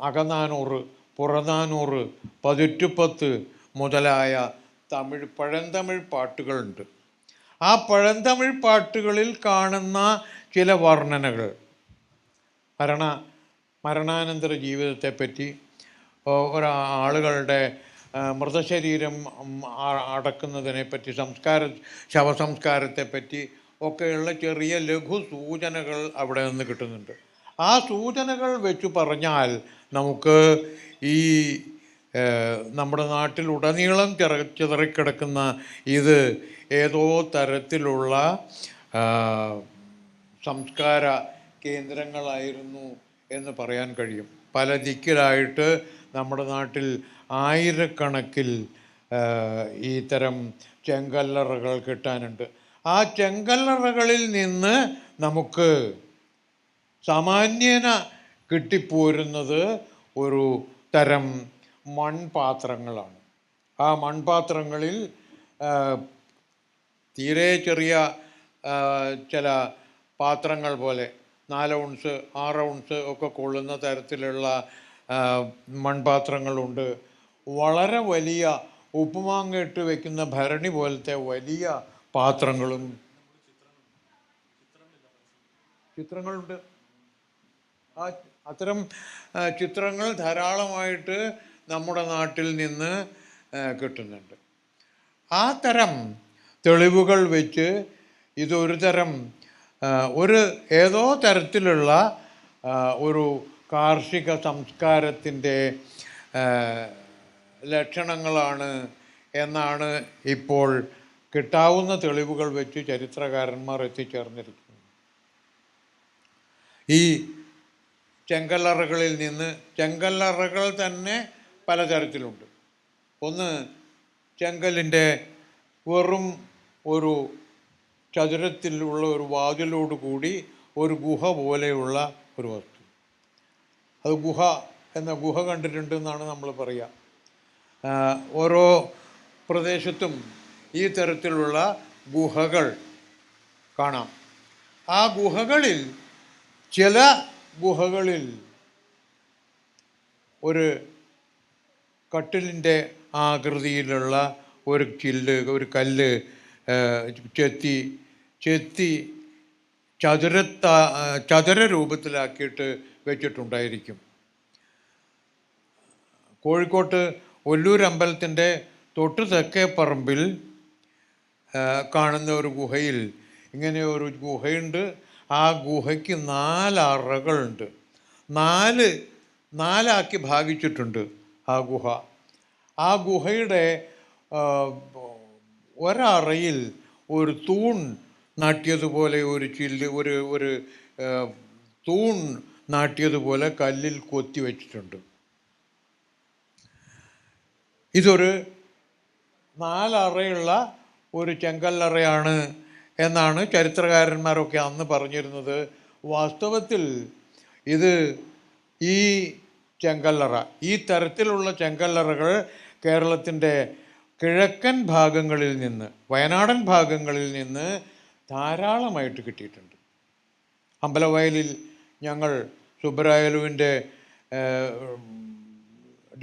അകനാനൂറ്, പുറനാനൂറ്, പതിറ്റുപത്ത് മുതലായ പഴന്തമിഴ് പാട്ടുകളുണ്ട്. ആ പഴന്തമിഴ് പാട്ടുകളിൽ കാണുന്ന ചില വർണ്ണനകൾ മരണാനന്തര ജീവിതത്തെപ്പറ്റി, ഒരാളുകളുടെ മൃതശരീരം അടക്കുന്നതിനെപ്പറ്റി, ശവസംസ്കാരത്തെപ്പറ്റി ഒക്കെയുള്ള ചെറിയ ലഘു സൂചനകൾ അവിടെ നിന്ന് കിട്ടുന്നുണ്ട്. ആ സൂചനകൾ വെച്ച് പറഞ്ഞാൽ നമുക്ക് ഈ നമ്മുടെ നാട്ടിൽ ഉടനീളം ചിതറിക്കിടക്കുന്ന ഇത് ഏതോ തരത്തിലുള്ള സംസ്കാര കേന്ദ്രങ്ങളായിരുന്നു എന്ന് പറയാൻ കഴിയും. പല ദിക്കിലായിട്ട് നമ്മുടെ നാട്ടിൽ ആയിരക്കണക്കിൽ ഇത്തരം ചെങ്കല്ലറകൾ കിട്ടാനുണ്ട്. ആ ചെങ്കല്ലറകളിൽ നിന്ന് നമുക്ക് സാമാന്യേന കിട്ടിപ്പോരുന്നത് ഒരു തരം മൺപാത്രങ്ങളാണ്. ആ മൺപാത്രങ്ങളിൽ തീരെ ചെറിയ ചില പാത്രങ്ങൾ പോലെ 4 ഔൺസ് 6 ഔൺസ് ഒക്കെ കൊള്ളുന്ന തരത്തിലുള്ള മൺപാത്രങ്ങളുണ്ട്. വളരെ വലിയ ഉപ്പുമാങ്ങ ഇട്ട് വയ്ക്കുന്ന ഭരണി പോലത്തെ വലിയ പാത്രങ്ങളും ചിത്രങ്ങളുണ്ട്. അത്തരം ചിത്രങ്ങൾ ധാരാളമായിട്ട് നമ്മുടെ നാട്ടിൽ നിന്ന് കിട്ടുന്നുണ്ട്. ആ തരം തെളിവുകൾ വെച്ച് ഇതൊരു തരം ഏതോ തരത്തിലുള്ള ഒരു കാർഷിക സംസ്കാരത്തിൻ്റെ ലക്ഷണങ്ങളാണ് എന്നാണ് ഇപ്പോൾ കിട്ടാവുന്ന തെളിവുകൾ വെച്ച് ചരിത്രകാരന്മാർ എത്തിച്ചേർന്നിരിക്കുന്നത്. ഈ ചെങ്കല്ലറകൾ തന്നെ പലതരത്തിലുണ്ട്. ഒന്ന്, ചെങ്കല്ലിൻ്റെ വെറും ഒരു ചതുരത്തിലുള്ള ഒരു വാതിലോട് കൂടി ഒരു ഗുഹ പോലെയുള്ള ഒരു വസ്തു. അത് ഗുഹ കണ്ടിട്ടുണ്ടെന്നാണ് നമ്മൾ പറയുക. ഓരോ പ്രദേശത്തും ഈ തരത്തിലുള്ള ഗുഹകൾ കാണാം. ആ ഗുഹകളിൽ ചില ഗുഹകളിൽ ഒരു കട്ടിലിൻ്റെ ആകൃതിയിലുള്ള ഒരു കല്ല് ചെത്തി ചതുര രൂപത്തിലാക്കിയിട്ട് വെച്ചിട്ടുണ്ടായിരിക്കും. കോഴിക്കോട്ട് ഒല്ലൂർ അമ്പലത്തിൻ്റെ തൊട്ട് തെക്കേ പറമ്പിൽ കാണുന്ന ഒരു ഗുഹയിൽ ഇങ്ങനെ ഒരു ഗുഹയുണ്ട്. ആ ഗുഹയ്ക്ക് 4 അറകളുണ്ട്. 4 ഭാഗിച്ചിട്ടുണ്ട് ആ ഗുഹ. ആ ഗുഹയുടെ ഒരറയിൽ ഒരു തൂൺ നാട്ടിയതുപോലെ ഒരു തൂൺ നാട്ടിയതുപോലെ കല്ലിൽ കൊത്തി വച്ചിട്ടുണ്ട്. ഇതൊരു 4 അറയുള്ള ഒരു ചെങ്കല്ലറയാണ് എന്നാണ് ചരിത്രകാരന്മാരൊക്കെ അന്ന് പറഞ്ഞിരുന്നത്. വാസ്തവത്തിൽ ഇത് ഈ ചെങ്കല്ലറ, ഈ തരത്തിലുള്ള ചെങ്കല്ലറകൾ കേരളത്തിൻ്റെ കിഴക്കൻ ഭാഗങ്ങളിൽ നിന്ന്, വയനാടൻ ഭാഗങ്ങളിൽ നിന്ന് ധാരാളമായിട്ട് കിട്ടിയിട്ടുണ്ട്. അമ്പലവയലിൽ ഞങ്ങൾ സുബ്ബരായലുവിൻ്റെ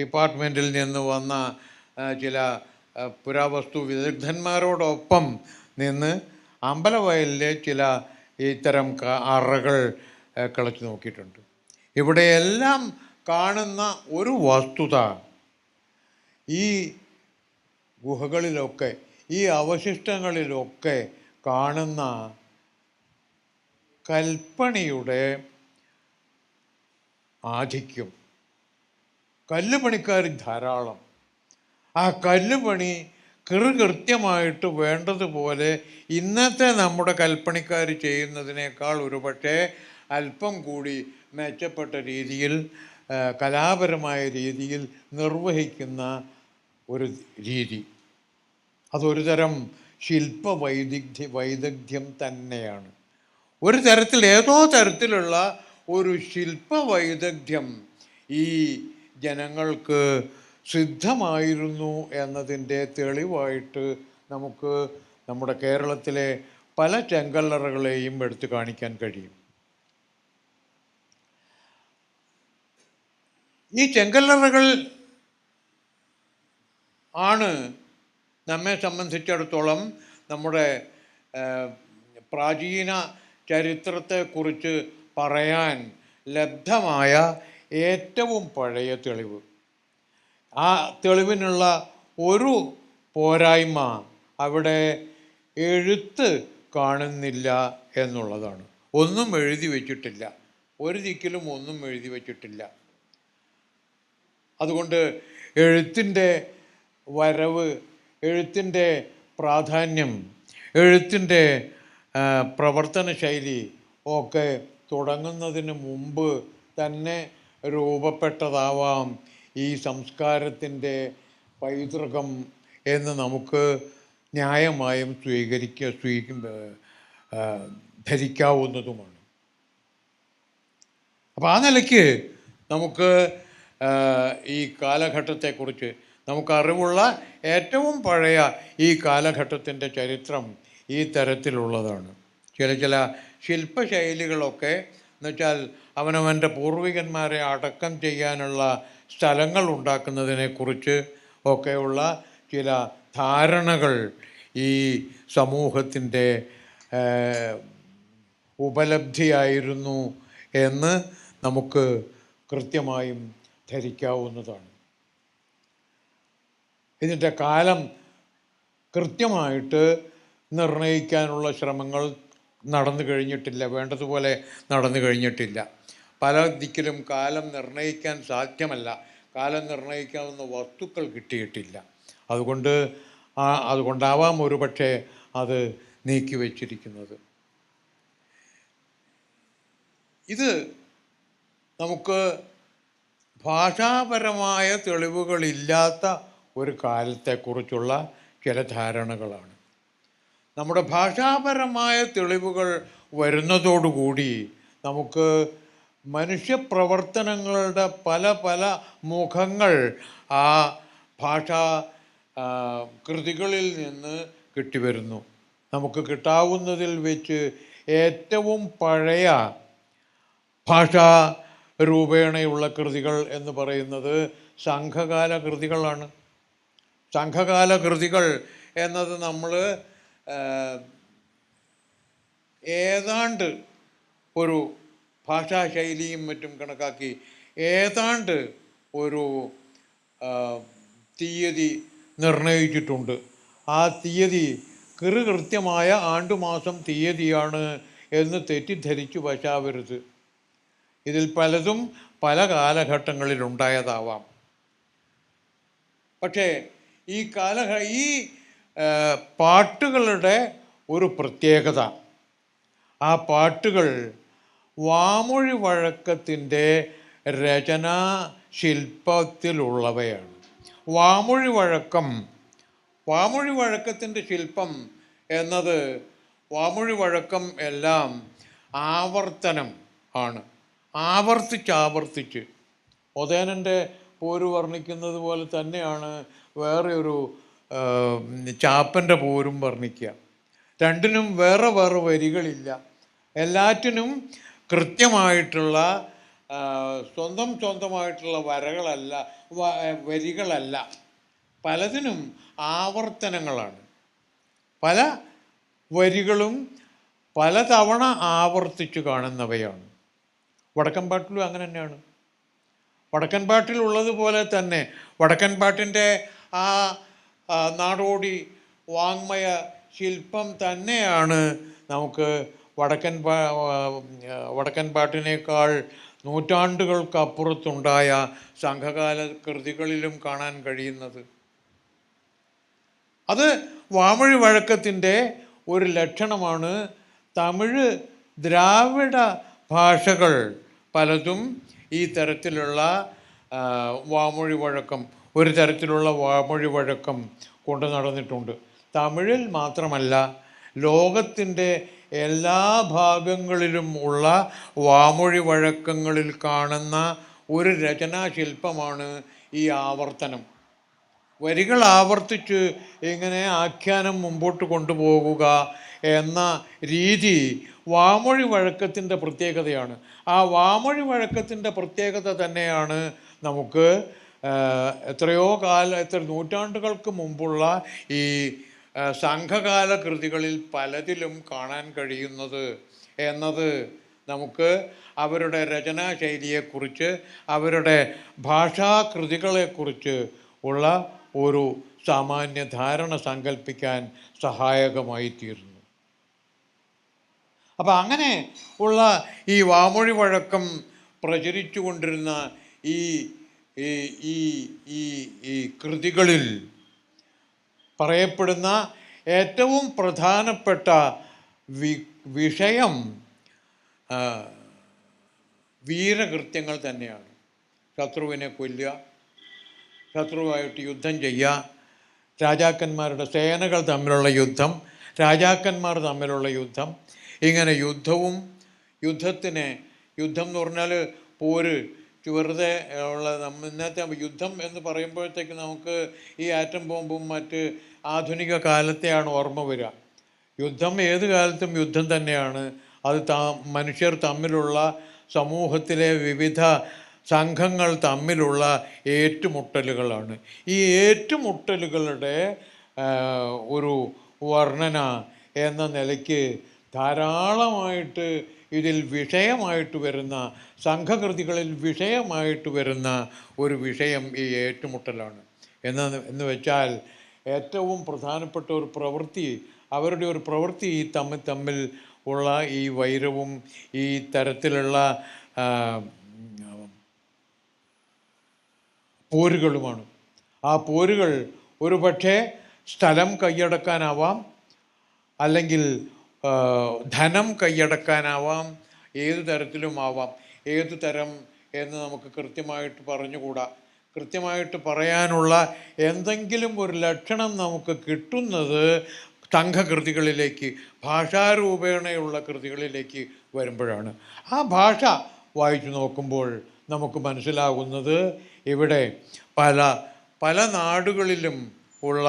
ഡിപ്പാർട്ട്മെൻറ്റിൽ നിന്ന് വന്ന ചില പുരാവസ്തു വിദഗ്ധന്മാരോടൊപ്പം നിന്ന് അമ്പലവയലിലെ ചില ഇത്തരം അറകൾ കിളച്ച് നോക്കിയിട്ടുണ്ട്. ഇവിടെയെല്ലാം കാണുന്ന ഒരു വസ്തുത, ഈ ഗുഹകളിലൊക്കെ, ഈ അവശിഷ്ടങ്ങളിലൊക്കെ കാണുന്ന കൽപ്പണിയുടെ ആധിക്യം. കല്ലുപണിക്കാർ ധാരാളം. ആ കല്ലുപണി കൃത്യമായിട്ട് വേണ്ടതുപോലെ ഇന്നത്തെ നമ്മുടെ കൽപ്പണിക്കാർ ചെയ്യുന്നതിനേക്കാൾ ഒരുപക്ഷെ അല്പം കൂടി മെച്ചപ്പെട്ട രീതിയിൽ കലാപരമായ രീതിയിൽ നിർവഹിക്കുന്ന ഒരു രീതി. അതൊരു തരം വൈദഗ്ധ്യം തന്നെയാണ്. ഒരു തരത്തിൽ ഏതോ തരത്തിലുള്ള ഒരു ശില്പവൈദഗ്ധ്യം ഈ ജനങ്ങൾക്ക് സിദ്ധമായിരുന്നു എന്നതിൻ്റെ തെളിവായിട്ട് നമുക്ക് നമ്മുടെ കേരളത്തിലെ പല ചെങ്കല്ലറകളെയും എടുത്തു കാണിക്കാൻ കഴിയും. ഈ ചെങ്കല്ലറകൾ ആണ് നമ്മെ സംബന്ധിച്ചിടത്തോളം നമ്മുടെ പ്രാചീന ചരിത്രത്തെക്കുറിച്ച് പറയാൻ ലബ്ധമായ ഏറ്റവും പഴയ തെളിവ്. ആ തെളിവിനുള്ള ഒരു പോരായ്മ അവിടെ എഴുത്ത് കാണുന്നില്ല എന്നുള്ളതാണ്. ഒന്നും എഴുതി വച്ചിട്ടില്ല, ഒരു ദിക്കിലും ഒന്നും എഴുതി വച്ചിട്ടില്ല. അതുകൊണ്ട് എഴുത്തിൻ്റെ വരവ്, എഴുത്തിൻ്റെ പ്രാധാന്യം, എഴുത്തിൻ്റെ പ്രവർത്തന ശൈലി ഒക്കെ തുടങ്ങുന്നതിന് മുമ്പ് തന്നെ രൂപപ്പെട്ടതാവാം ഈ സംസ്കാരത്തിൻ്റെ പൈതൃകം എന്ന് നമുക്ക് ന്യായമായും ധരിക്കാവുന്നതുമാണ്. അപ്പോൾ ആ നിലയ്ക്ക് നമുക്ക് ഈ കാലഘട്ടത്തെക്കുറിച്ച് നമുക്കറിവുള്ള ഏറ്റവും പഴയ ഈ കാലഘട്ടത്തിൻ്റെ ചരിത്രം ഈ തരത്തിലുള്ളതാണ്. ചില ശില്പശൈലികളൊക്കെ എന്നുവെച്ചാൽ അവനവൻ്റെ പൂർവികന്മാരെ അടക്കം ചെയ്യാനുള്ള സ്ഥലങ്ങൾ ഉണ്ടാക്കുന്നതിനെക്കുറിച്ച് ഒക്കെയുള്ള ചില ധാരണകൾ ഈ സമൂഹത്തിൻ്റെ ഉപലബ്ധിയായിരുന്നു എന്ന് നമുക്ക് കൃത്യമായും ധരിക്കാവുന്നതാണ്. ഇതിൻ്റെ കാലം കൃത്യമായിട്ട് നിർണയിക്കാനുള്ള ശ്രമങ്ങൾ നടന്നു കഴിഞ്ഞിട്ടില്ല, വേണ്ടതുപോലെ നടന്നു കഴിഞ്ഞിട്ടില്ല. പല ദിക്കിലും കാലം നിർണയിക്കാൻ സാധ്യമല്ല, കാലം നിർണയിക്കാവുന്ന വസ്തുക്കൾ കിട്ടിയിട്ടില്ല. അതുകൊണ്ടാവാം ഒരു പക്ഷേ അത് നീക്കി വച്ചിരിക്കുന്നത്. ഇത് നമുക്ക് ഭാഷാപരമായ തെളിവുകളില്ലാത്ത ഒരു കാലത്തെക്കുറിച്ചുള്ള ചില ധാരണകളാണ്. നമ്മുടെ ഭാഷാപരമായ തെളിവുകൾ വരുന്നതോടുകൂടി നമുക്ക് മനുഷ്യപ്രവർത്തനങ്ങളുടെ പല മുഖങ്ങൾ ആ ഭാഷാ കൃതികളിൽ നിന്ന് കിട്ടിവരുന്നു. നമുക്ക് കിട്ടാവുന്നതിൽ വെച്ച് ഏറ്റവും പഴയ ഭാഷാ രൂപേണയുള്ള കൃതികൾ എന്ന് പറയുന്നത് സംഘകാല കൃതികളാണ്. സംഘകാല കൃതികൾ എന്നത് നമ്മൾ ഏതാണ്ട് ഒരു ഭാഷാശൈലിയും മറ്റും കണക്കാക്കി ഏതാണ്ട് ഒരു തീയതി നിർണയിച്ചിട്ടുണ്ട്. ആ തീയതി കൃത്യമായ ആണ്ടുമാസം തീയതിയാണ് എന്ന് തെറ്റിദ്ധരിച്ചു വശാവരുത്. ഇതിൽ പലതും പല കാലഘട്ടങ്ങളിലുണ്ടായതാവാം. പക്ഷേ ഈ പാട്ടുകളുടെ ഒരു പ്രത്യേകത, ആ പാട്ടുകൾ വാമൊഴി വഴക്കത്തിൻ്റെ രചനാ ശില്പത്തിലുള്ളവയാണ്. വാമൊഴി വഴക്കത്തിൻ്റെ ശില്പം എന്നത്, വാമൊഴി വഴക്കം എല്ലാം ആവർത്തനം ആണ്. ആവർത്തിച്ച് ഒതേനൻ്റെ പോര് വർണ്ണിക്കുന്നത് പോലെ തന്നെയാണ് വേറെ ഒരു ചാപ്പൻ്റെ പോരും വർണ്ണിക്കുക. രണ്ടിനും വേറെ വരികളില്ല. എല്ലാറ്റിനും കൃത്യമായിട്ടുള്ള സ്വന്തമായിട്ടുള്ള വരികളല്ല. പലതിനും ആവർത്തനങ്ങളാണ്. പല വരികളും പലതവണ ആവർത്തിച്ച് കാണുന്നവയാണ്. വടക്കൻ പാട്ടിലും അങ്ങനെ തന്നെയാണ്. വടക്കൻ പാട്ടിലുള്ളതുപോലെ തന്നെ വടക്കൻ പാട്ടിൻ്റെ ആ നാടോടി വാങ്മയ ശില്പം തന്നെയാണ് നമുക്ക് വടക്കൻ പാട്ടിനേക്കാൾ നൂറ്റാണ്ടുകൾക്കപ്പുറത്തുണ്ടായ സംഘകാല കൃതികളിലും കാണാൻ കഴിയുന്നത്. അത് വാമൊഴി വഴക്കത്തിൻ്റെ ഒരു ലക്ഷണമാണ്. തമിഴ് ദ്രാവിഡ ഭാഷകൾ പലതും ഈ തരത്തിലുള്ള വാമൊഴി വഴക്കം, ഒരു തരത്തിലുള്ള വാമൊഴി വഴക്കം കൊണ്ട് നടന്നിട്ടുണ്ട്. തമിഴിൽ മാത്രമല്ല, ലോകത്തിൻ്റെ എല്ലാ ഭാഗങ്ങളിലും ഉള്ള വാമൊഴി വഴക്കങ്ങളിൽ കാണുന്ന ഒരു രചനാശില്പമാണ് ഈ ആവർത്തനം. വരികൾ ആവർത്തിച്ച് ഇങ്ങനെ ആഖ്യാനം മുമ്പോട്ട് കൊണ്ടുപോകുക എന്ന രീതി വാമൊഴി വഴക്കത്തിൻ്റെ പ്രത്യേകതയാണ്. ആ വാമൊഴി വഴക്കത്തിൻ്റെ പ്രത്യേകത തന്നെയാണ് നമുക്ക് എത്ര നൂറ്റാണ്ടുകൾക്ക് മുമ്പുള്ള ഈ സംഘകാല കൃതികളിൽ പലതിലും കാണാൻ കഴിയുന്നത് എന്നത് നമുക്ക് അവരുടെ രചനാശൈലിയെക്കുറിച്ച്, അവരുടെ ഭാഷാകൃതികളെക്കുറിച്ച് ഉള്ള ഒരു സാമാന്യ ധാരണ സങ്കല്പിക്കാൻ സഹായകമായി തീരുന്നു. അപ്പം അങ്ങനെ ഉള്ള ഈ വാമൊഴി വഴക്കം പ്രചരിച്ചു കൊണ്ടിരുന്ന ഈ ഈ ഈ ഈ കൃതികളിൽ പറയപ്പെടുന്ന ഏറ്റവും പ്രധാനപ്പെട്ട വിഷയം വീരകൃത്യങ്ങൾ തന്നെയാണ്. ശത്രുവിനെ കൊല്ലുക, ശത്രുവായിട്ട് യുദ്ധം ചെയ്യുക, രാജാക്കന്മാരുടെ സേനകൾ തമ്മിലുള്ള യുദ്ധം, രാജാക്കന്മാർ തമ്മിലുള്ള യുദ്ധം, ഇങ്ങനെ യുദ്ധം എന്ന് പറഞ്ഞാൽ പോര്, വെറുതെ ഉള്ള ഇന്നത്തെ യുദ്ധം എന്ന് പറയുമ്പോഴത്തേക്ക് നമുക്ക് ഈ ആറ്റം ബോംബും മറ്റ് ആധുനിക കാലത്തെയാണ് ഓർമ്മ വരിക. യുദ്ധം ഏത് കാലത്തും യുദ്ധം തന്നെയാണ്. അത് മനുഷ്യർ തമ്മിലുള്ള, സമൂഹത്തിലെ വിവിധ സംഘങ്ങൾ തമ്മിലുള്ള ഏറ്റുമുട്ടലുകളാണ്. ഈ ഏറ്റുമുട്ടലുകളുടെ ഒരു വർണ്ണന എന്ന നിലയ്ക്ക് ധാരാളമായിട്ട് ഇതിൽ വിഷയമായിട്ട് വരുന്ന, സംഘകൃതികളിൽ വിഷയമായിട്ട് വരുന്ന ഒരു വിഷയം ഈ ഏറ്റുമുട്ടലാണ്. എന്ന് വെച്ചാൽ ഏറ്റവും പ്രധാനപ്പെട്ട ഒരു പ്രവൃത്തി, അവരുടെ ഒരു പ്രവൃത്തി ഈ തമ്മിൽ ഉള്ള ഈ വൈരവും ഈ തരത്തിലുള്ള പോരുകളുമാണ്. ആ പോരുകൾ ഒരു പക്ഷേ സ്ഥലം കൈയടക്കാനാവാം, അല്ലെങ്കിൽ ധനം കൈയടക്കാനാവാം, ഏതു തരത്തിലുമാവാം. ഏതു തരം എന്ന് നമുക്ക് കൃത്യമായിട്ട് പറഞ്ഞുകൂടാ. കൃത്യമായിട്ട് പറയാനുള്ള എന്തെങ്കിലും ഒരു ലക്ഷണം നമുക്ക് കിട്ടുന്നത് സംഘകൃതികളിലേക്ക്, ഭാഷാരൂപേണയുള്ള കൃതികളിലേക്ക് വരുമ്പോഴാണ്. ആ ഭാഷ വായിച്ചു നോക്കുമ്പോൾ നമുക്ക് മനസ്സിലാകുന്നത് ഇവിടെ പല നാടുകളിലും ഉള്ള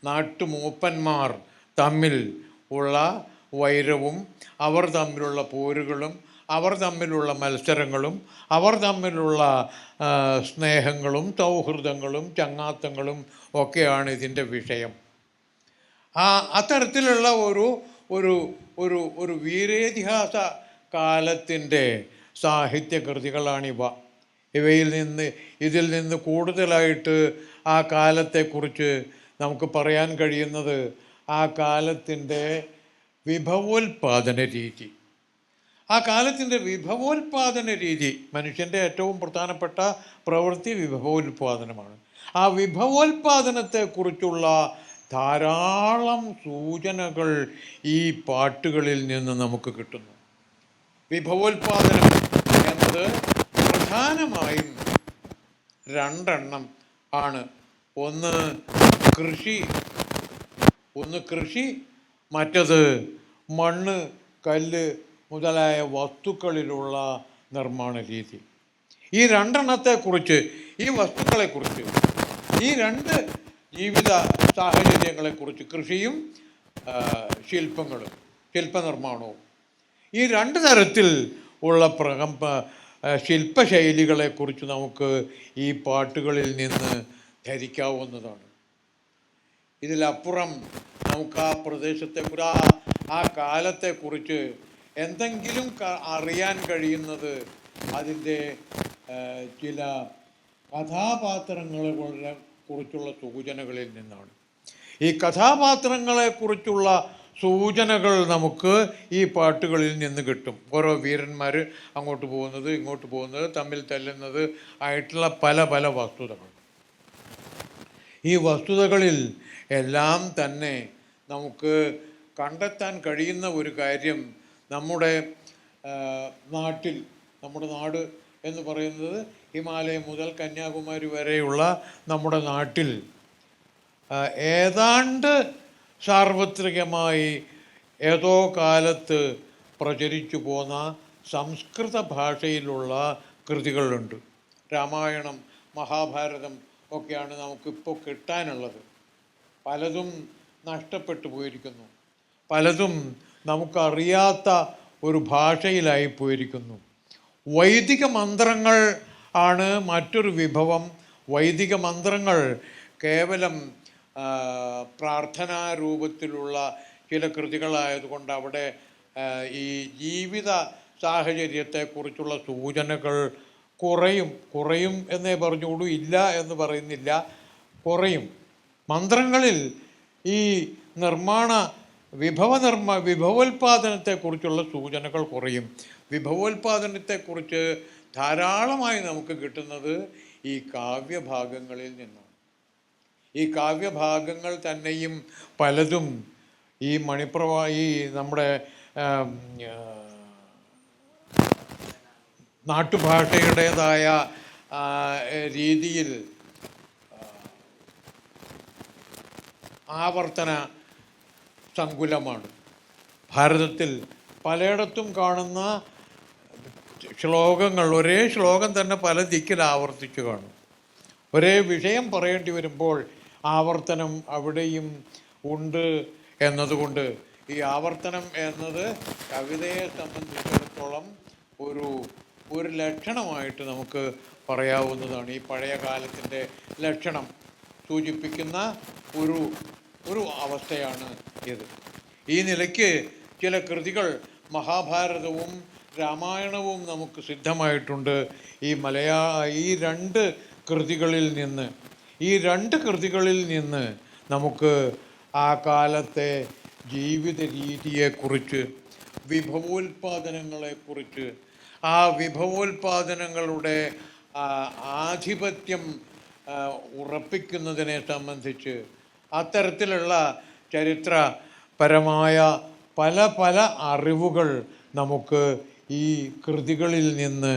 നാട്ടുമൂപ്പന്മാർ തമ്മിൽ ഉള്ള വൈരവും, അവർ തമ്മിലുള്ള പോരുകളും, അവർ തമ്മിലുള്ള മത്സരങ്ങളും, അവർ തമ്മിലുള്ള സ്നേഹങ്ങളും സൗഹൃദങ്ങളും ചങ്ങാത്തങ്ങളും ഒക്കെയാണ് ഇതിൻ്റെ വിഷയം. അത്തരത്തിലുള്ള ഒരു വീരേതിഹാസ കാലത്തിൻ്റെ സാഹിത്യകൃതികളാണിവ. ഇതിൽ നിന്ന് കൂടുതലായിട്ട് ആ കാലത്തെക്കുറിച്ച് നമുക്ക് പറയാൻ കഴിയുന്നത് ആ കാലത്തിൻ്റെ വിഭവോൽപാദന രീതി. ആ കാലത്തിൻ്റെ വിഭവോൽപാദന രീതി, മനുഷ്യൻ്റെ ഏറ്റവും പ്രധാനപ്പെട്ട പ്രവൃത്തി വിഭവോൽപാദനമാണ്. ആ വിഭവോൽപാദനത്തെക്കുറിച്ചുള്ള ധാരാളം സൂചനകൾ ഈ പാട്ടുകളിൽ നിന്ന് നമുക്ക് കിട്ടുന്നു. വിഭവോൽപാദനം എന്നത് പ്രധാനമായും രണ്ടെണ്ണം ആണ്. ഒന്ന് കൃഷി, മറ്റത് മണ്ണ്, കല്ല് മുതലായ വസ്തുക്കളിലുള്ള നിർമ്മാണ രീതി. ഈ രണ്ടെണ്ണത്തെക്കുറിച്ച്, ഈ വസ്തുക്കളെക്കുറിച്ച്, ഈ രണ്ട് ജീവിത സാഹചര്യങ്ങളെക്കുറിച്ച്, കൃഷിയും ശില്പനിർമ്മാണവും, ഈ രണ്ട് തരത്തിൽ ഉള്ള ശില്പശൈലികളെക്കുറിച്ച് നമുക്ക് ഈ പാട്ടുകളിൽ നിന്ന് ധരിക്കാവുന്നതാണ്. ഇതിലപ്പുറം നമുക്ക് ആ പ്രദേശത്തെക്കുറിച്ച്, ആ കാലത്തെക്കുറിച്ച് എന്തെങ്കിലും അറിയാൻ കഴിയുന്നത് അതിൻ്റെ ചില കഥാപാത്രങ്ങളെ കുറിച്ചുള്ള സൂചനകളിൽ നിന്നാണ്. ഈ കഥാപാത്രങ്ങളെക്കുറിച്ചുള്ള സൂചനകൾ നമുക്ക് ഈ പാട്ടുകളിൽ നിന്ന് കിട്ടും. ഓരോ വീരന്മാർ അങ്ങോട്ട് പോകുന്നത് ഇങ്ങോട്ട് പോകുന്നത് തമ്മിൽ തല്ലുന്നത് ആയിട്ടുള്ള പല പല വസ്തുതകൾ. ഈ വസ്തുതകളിൽ എല്ലാം തന്നെ നമുക്ക് കണ്ടെത്താൻ കഴിയുന്ന ഒരു കാര്യം, നമ്മുടെ നാട്ടിൽ, നമ്മുടെ നാട് എന്ന് പറയുന്നത് ഹിമാലയം മുതൽ കന്യാകുമാരി വരെയുള്ള നമ്മുടെ നാട്ടിൽ ഏതാണ്ട് സാർവത്രികമായി ഏതോ കാലത്ത് പ്രചരിച്ചു പോന്ന സംസ്കൃത ഭാഷയിലുള്ള കൃതികളുണ്ട്. രാമായണം, മഹാഭാരതം ഒക്കെയാണ് നമുക്കിപ്പോൾ കിട്ടാനുള്ളത്. പലതും നഷ്ടപ്പെട്ടു പോയിരിക്കുന്നു, പലതും നമുക്കറിയാത്ത ഒരു ഭാഷയിലായി പോയിരിക്കുന്നു. വൈദിക മന്ത്രങ്ങൾ ആണ് മറ്റൊരു വിഭവം. വൈദിക മന്ത്രങ്ങൾ കേവലം പ്രാർത്ഥനാ രൂപത്തിലുള്ള ചില കൃതികളായതുകൊണ്ട് അവിടെ ഈ ജീവിത സാഹചര്യത്തെക്കുറിച്ചുള്ള സൂചനകൾ കുറയും എന്നേ പറഞ്ഞുകൂടൂ, ഇല്ല എന്ന് പറയുന്നില്ല, കുറയും. മന്ത്രങ്ങളിൽ ഈ വിഭവോൽപാദനത്തെക്കുറിച്ചുള്ള സൂചനകൾ കുറയും. വിഭവോൽപാദനത്തെക്കുറിച്ച് ധാരാളമായി നമുക്ക് കിട്ടുന്നത് ഈ കാവ്യഭാഗങ്ങളിൽ നിന്നാണ്. ഈ കാവ്യഭാഗങ്ങൾ തന്നെയും പലതും ഈ ഈ നമ്മുടെ നാട്ടുഭാഷയുടേതായ രീതിയിൽ ആവർത്തന സങ്കുലമാണ്. ഭാരതത്തിൽ പലയിടത്തും കാണുന്ന ശ്ലോകങ്ങൾ, ഒരേ ശ്ലോകം തന്നെ പല ദിക്കിൽ ആവർത്തിച്ചു കാണും. ഒരേ വിഷയം പറയേണ്ടി വരുമ്പോൾ ആവർത്തനം അവിടെയും ഉണ്ട് എന്നതുകൊണ്ട് ഈ ആവർത്തനം എന്നത് കവിതയെ സംബന്ധിച്ചിടത്തോളം ഒരു ലക്ഷണമായിട്ട് നമുക്ക് പറയാവുന്നതാണ്. ഈ പഴയ കാലത്തിൻ്റെ ലക്ഷണം സൂചിപ്പിക്കുന്ന ഒരു അവസ്ഥയാണ് ഇത്. ഈ നിലയ്ക്ക് ചില കൃതികൾ, മഹാഭാരതവും രാമായണവും നമുക്ക് സിദ്ധമായിട്ടുണ്ട്. ഈ രണ്ട് കൃതികളിൽ നിന്ന് നമുക്ക് ആ കാലത്തെ ജീവിത രീതിയെക്കുറിച്ച്, വിഭവോൽപാദനങ്ങളെക്കുറിച്ച്, ആ വിഭവോൽപാദനങ്ങളുടെ ആധിപത്യം ഉറപ്പിക്കുന്നതിനെ സംബന്ധിച്ച് അത്തരത്തിലുള്ള ചരിത്രപരമായ പല പല അറിവുകൾ നമുക്ക് ഈ കൃതികളിൽ നിന്ന്,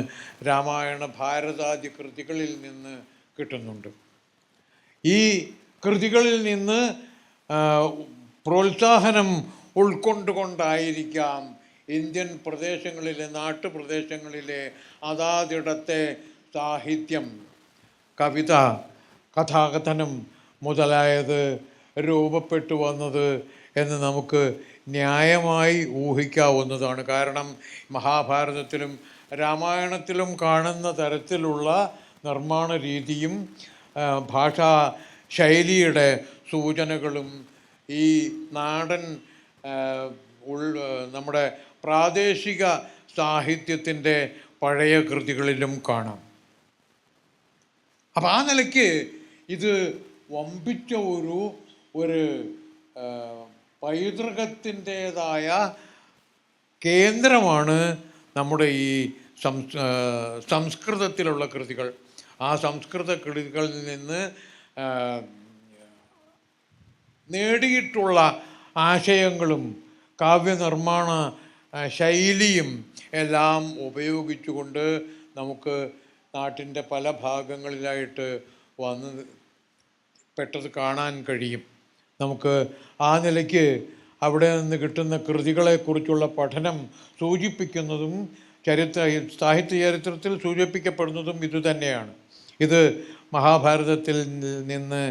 രാമായണ ഭാരതാദി കൃതികളിൽ നിന്ന് കിട്ടുന്നുണ്ട്. ഈ കൃതികളിൽ നിന്ന് പ്രോത്സാഹനം ഉൾക്കൊണ്ടുകൊണ്ടായിരിക്കാം ഇന്ത്യൻ പ്രദേശങ്ങളിലെ, നാട്ടുപ്രദേശങ്ങളിലെ അതാതിടത്തെ സാഹിത്യം, കവിത, കഥാകഥനം മുതലായത് രൂപപ്പെട്ടു വന്നത് എന്ന് നമുക്ക് ന്യായമായി ഊഹിക്കാവുന്നതാണ്. കാരണം മഹാഭാരതത്തിലും രാമായണത്തിലും കാണുന്ന തരത്തിലുള്ള നിർമ്മാണ രീതിയും ഭാഷാ ശൈലിയുടെ സൂചനകളും ഈ നാടൻ നമ്മുടെ പ്രാദേശിക സാഹിത്യത്തിൻ്റെ പഴയ കൃതികളിലും കാണാം. അപ്പം ആ നിലയ്ക്ക് ഇത് വമ്പിച്ച ഒരു പൈതൃകത്തിൻ്റേതായ കേന്ദ്രമാണ് നമ്മുടെ ഈ സംസ്കൃതത്തിലുള്ള കൃതികൾ. ആ സംസ്കൃത കൃതികളിൽ നിന്ന് നേടിയിട്ടുള്ള ആശയങ്ങളും കാവ്യനിർമ്മാണ ശൈലിയും എല്ലാം ഉപയോഗിച്ചുകൊണ്ട് നമുക്ക് നാട്ടിൻ്റെ പല ഭാഗങ്ങളിലായിട്ട് പെട്ടത് കാണാൻ കഴിയും. നമുക്ക് ആ നിലയ്ക്ക് അവിടെ നിന്ന് കിട്ടുന്ന കൃതികളെക്കുറിച്ചുള്ള പഠനം സൂചിപ്പിക്കുന്നതും സാഹിത്യ ചരിത്രത്തിൽ സൂചിപ്പിക്കപ്പെടുന്നതും ഇതുതന്നെയാണ്. ഇത് മഹാഭാരതത്തിൽ നിന്ന്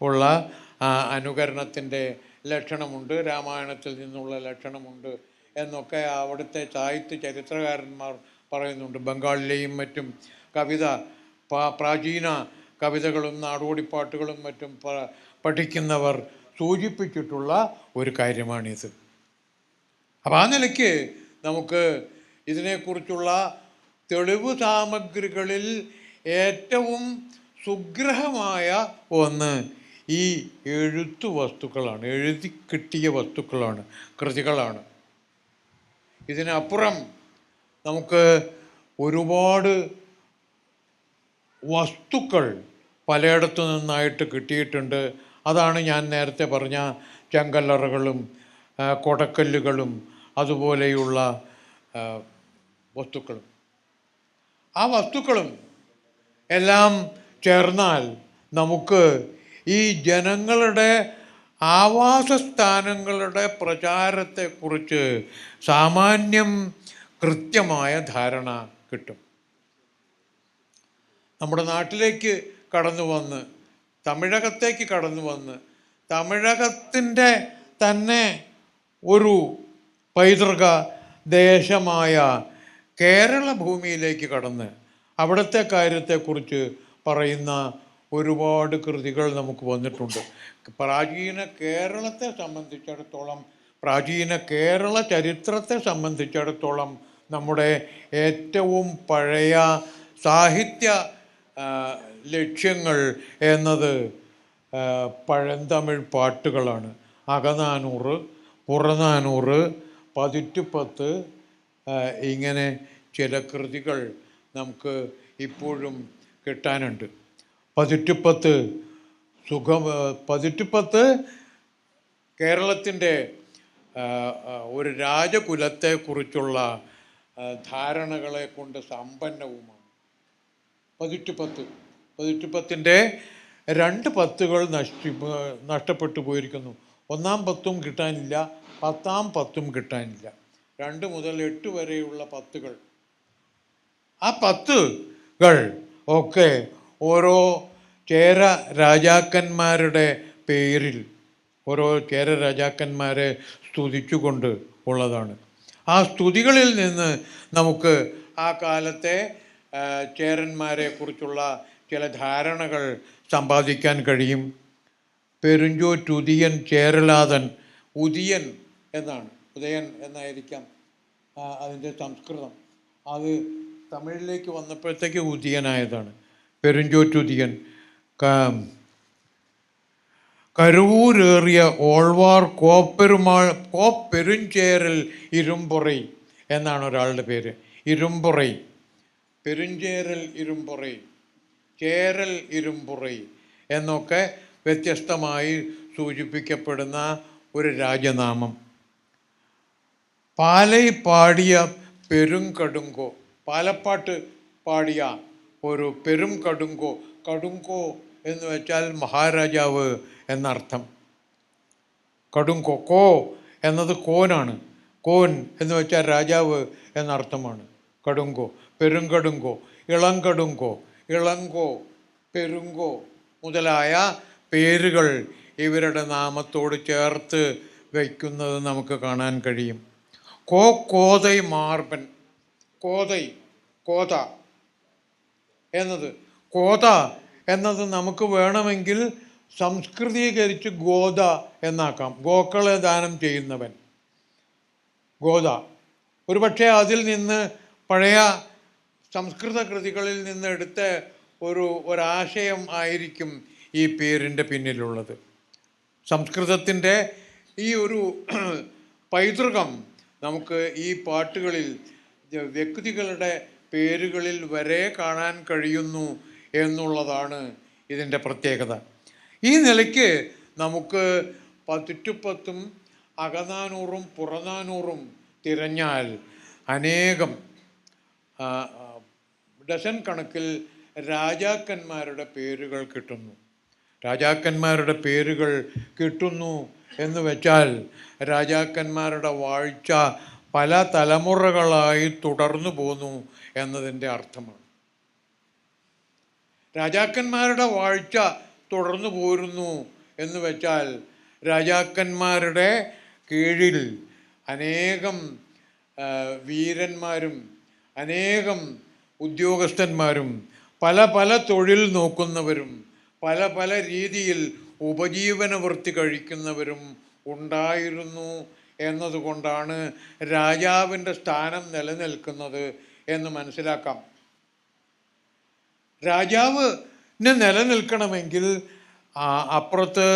ഉള്ള അനുകരണത്തിൻ്റെ ലക്ഷണമുണ്ട്, രാമായണത്തിൽ നിന്നുള്ള ലക്ഷണമുണ്ട് എന്നൊക്കെ അവിടുത്തെ സാഹിത്യ ചരിത്രകാരന്മാർ പറയുന്നുണ്ട്. ബംഗാളിലെയും മറ്റും കവിത, പ്രാചീന കവിതകളും നാടോടിപ്പാട്ടുകളും മറ്റും പഠിക്കുന്നവർ സൂചിപ്പിച്ചിട്ടുള്ള ഒരു കാര്യമാണിത്. അപ്പം ആ നിലയ്ക്ക് നമുക്ക് ഇതിനെക്കുറിച്ചുള്ള തെളിവ് സാമഗ്രികളിൽ ഏറ്റവും സുഗ്രഹമായ ഒന്ന് ഈ എഴുത്തു വസ്തുക്കളാണ്, എഴുതി കിട്ടിയ വസ്തുക്കളാണ്, കൃതികളാണ്. ഇതിനപ്പുറം നമുക്ക് ഒരുപാട് വസ്തുക്കൾ പലയിടത്തു നിന്നായിട്ട് കിട്ടിയിട്ടുണ്ട്. അതാണ് ഞാൻ നേരത്തെ പറഞ്ഞ ചെങ്കല്ലറകളും കൊടക്കല്ലുകളും അതുപോലെയുള്ള വസ്തുക്കളും. ആ വസ്തുക്കളും എല്ലാം ചേർന്നാൽ നമുക്ക് ഈ ജനങ്ങളുടെ ആവാസസ്ഥാനങ്ങളുടെ പ്രചാരത്തെക്കുറിച്ച് സാമാന്യം കൃത്യമായ ധാരണ കിട്ടും. നമ്മുടെ നാട്ടിലേക്ക് കടന്നു വന്ന്, തമിഴകത്തേക്ക് കടന്നു വന്ന്, തമിഴകത്തിൻ്റെ തന്നെ ഒരു പൈതൃക ദേശമായ കേരള ഭൂമിയിലേക്ക് കടന്ന് അവിടുത്തെ കാര്യത്തെക്കുറിച്ച് പറയുന്ന ഒരുപാട് കൃതികൾ നമുക്ക് വന്നിട്ടുണ്ട്. പ്രാചീന കേരളത്തെ സംബന്ധിച്ചിടത്തോളം, പ്രാചീന കേരള ചരിത്രത്തെ സംബന്ധിച്ചിടത്തോളം നമ്മുടെ ഏറ്റവും പഴയ സാഹിത്യ ലക്ഷ്യങ്ങൾ എന്നത് പഴന്തമിഴ് പാട്ടുകളാണ്. അകനാനൂറ്, പുറനാനൂറ്, പതിറ്റുപത്ത്, ഇങ്ങനെ ചില കൃതികൾ നമുക്ക് ഇപ്പോഴും കിട്ടാനുണ്ട്. പതിറ്റുപത്ത് കേരളത്തിൻ്റെ ഒരു രാജകുലത്തെക്കുറിച്ചുള്ള ധാരണകളെ കൊണ്ട് സമ്പന്നവുമാണ്. പതിറ്റുപത്തിൻ്റെ 2 പത്തുകൾ നഷ്ടപ്പെട്ടു പോയിരിക്കുന്നു. 1-ാം പത്തും കിട്ടാനില്ല, 10-ാം പത്തും കിട്ടാനില്ല. 2 മുതൽ 8 വരെയുള്ള പത്തുകൾ. ആ പത്തുകൾ ഒക്കെ ഓരോ ചേര രാജാക്കന്മാരുടെ പേരിൽ, ഓരോ ചേര രാജാക്കന്മാരെ സ്തുതിച്ചുകൊണ്ട് ഉള്ളതാണ്. ആ സ്തുതികളിൽ നിന്ന് നമുക്ക് ആ കാലത്തെ ചേരന്മാരെ കുറിച്ചുള്ള ചില ധാരണകൾ സമ്പാദിക്കാൻ കഴിയും. പെരുഞ്ചോറ്റുതിയൻ ചേരലാതൻ, ഉദിയൻ എന്നാണ്, ഉദയൻ എന്നായിരിക്കാം അതിൻ്റെ സംസ്കൃതം. അത് തമിഴിലേക്ക് വന്നപ്പോഴത്തേക്ക് ഉദിയനായതാണ്. പെരുഞ്ചോറ്റുതിയൻ. കരുവൂരേറിയ ഓൾവാർ കോപ്പെരുഞ്ചേരൽ ഇരുമ്പൊറൈ എന്നാണ് ഒരാളുടെ പേര്. ഇരുമ്പൊറൈ, പെരുഞ്ചേരൽ ഇരുമ്പൊറൈ, ചേരൽ ഇരുമ്പുറൈ എന്നൊക്കെ വ്യത്യസ്തമായി സൂചിപ്പിക്കപ്പെടുന്ന ഒരു രാജനാമം. പാലൈ പാടിയ പെരുങ്കടുങ്കോ, പാലപ്പാട്ട് പാടിയ ഒരു പെരുങ്കടുങ്കോ. കടുങ്കോ എന്ന് വെച്ചാൽ മഹാരാജാവ് എന്നർത്ഥം. കടുങ്കോ, കോ എന്നത് കോനാണ്. കോൻ എന്ന് വെച്ചാൽ രാജാവ് എന്നർത്ഥമാണ്. കടുങ്കോ, പെരുങ്കടുങ്കോ, ഇളങ്കടുങ്കോ, ഇളങ്കോ, പെരുങ്കോ മുതലായ പേരുകൾ ഇവരുടെ നാമത്തോട് ചേർത്ത് വയ്ക്കുന്നത് നമുക്ക് കാണാൻ കഴിയും. കോതൈ മാർബൻ, കോതൈ, കോത എന്നത്, കോത എന്നത് നമുക്ക് വേണമെങ്കിൽ സംസ്കൃതീകരിച്ച് ഗോദ എന്നാക്കാം. ഗോക്കളെ ദാനം ചെയ്യുന്നവൻ, ഗോദ. ഒരുപക്ഷെ അതിൽ നിന്ന് പഴയ സംസ്കൃത കൃതികളിൽ നിന്ന് എടുത്ത ഒരാശയം ആയിരിക്കും ഈ പേരിൻ്റെ പിന്നിലുള്ളത്. സംസ്കൃതത്തിൻ്റെ ഈ ഒരു പൈതൃകം നമുക്ക് ഈ പാട്ടുകളിൽ വ്യക്തികളുടെ പേരുകളിൽ വരെ കാണാൻ കഴിയുന്നു എന്നുള്ളതാണ് ഇതിൻ്റെ പ്രത്യേകത. ഈ നിലയ്ക്ക് നമുക്ക് പതിറ്റുപത്തും അകനാനൂറും പുറനാനൂറും തിരഞ്ഞാൽ അനേകം ഡസൻ കണക്കിൽ രാജാക്കന്മാരുടെ പേരുകൾ കിട്ടുന്നു. രാജാക്കന്മാരുടെ പേരുകൾ കിട്ടുന്നു എന്ന് വെച്ചാൽ രാജാക്കന്മാരുടെ വാഴ്ച പല തലമുറകളായി തുടർന്നു പോന്നു എന്നതിൻ്റെ അർത്ഥമാണ്. രാജാക്കന്മാരുടെ വാഴ്ച തുടർന്നു പോരുന്നു എന്ന് വെച്ചാൽ രാജാക്കന്മാരുടെ കീഴിൽ അനേകം വീരന്മാരും അനേകം ഉദ്യോഗസ്ഥന്മാരും പല പല തൊഴിൽ നോക്കുന്നവരും പല പല രീതിയിൽ ഉപജീവനവൃത്തി കഴിക്കുന്നവരും ഉണ്ടായിരുന്നു എന്നതുകൊണ്ടാണ് രാജാവിൻ്റെ സ്ഥാനം നിലനിൽക്കുന്നത് എന്ന് മനസ്സിലാക്കാം. രാജാവിന് നിലനിൽക്കണമെങ്കിൽ അപ്പുറത്ത്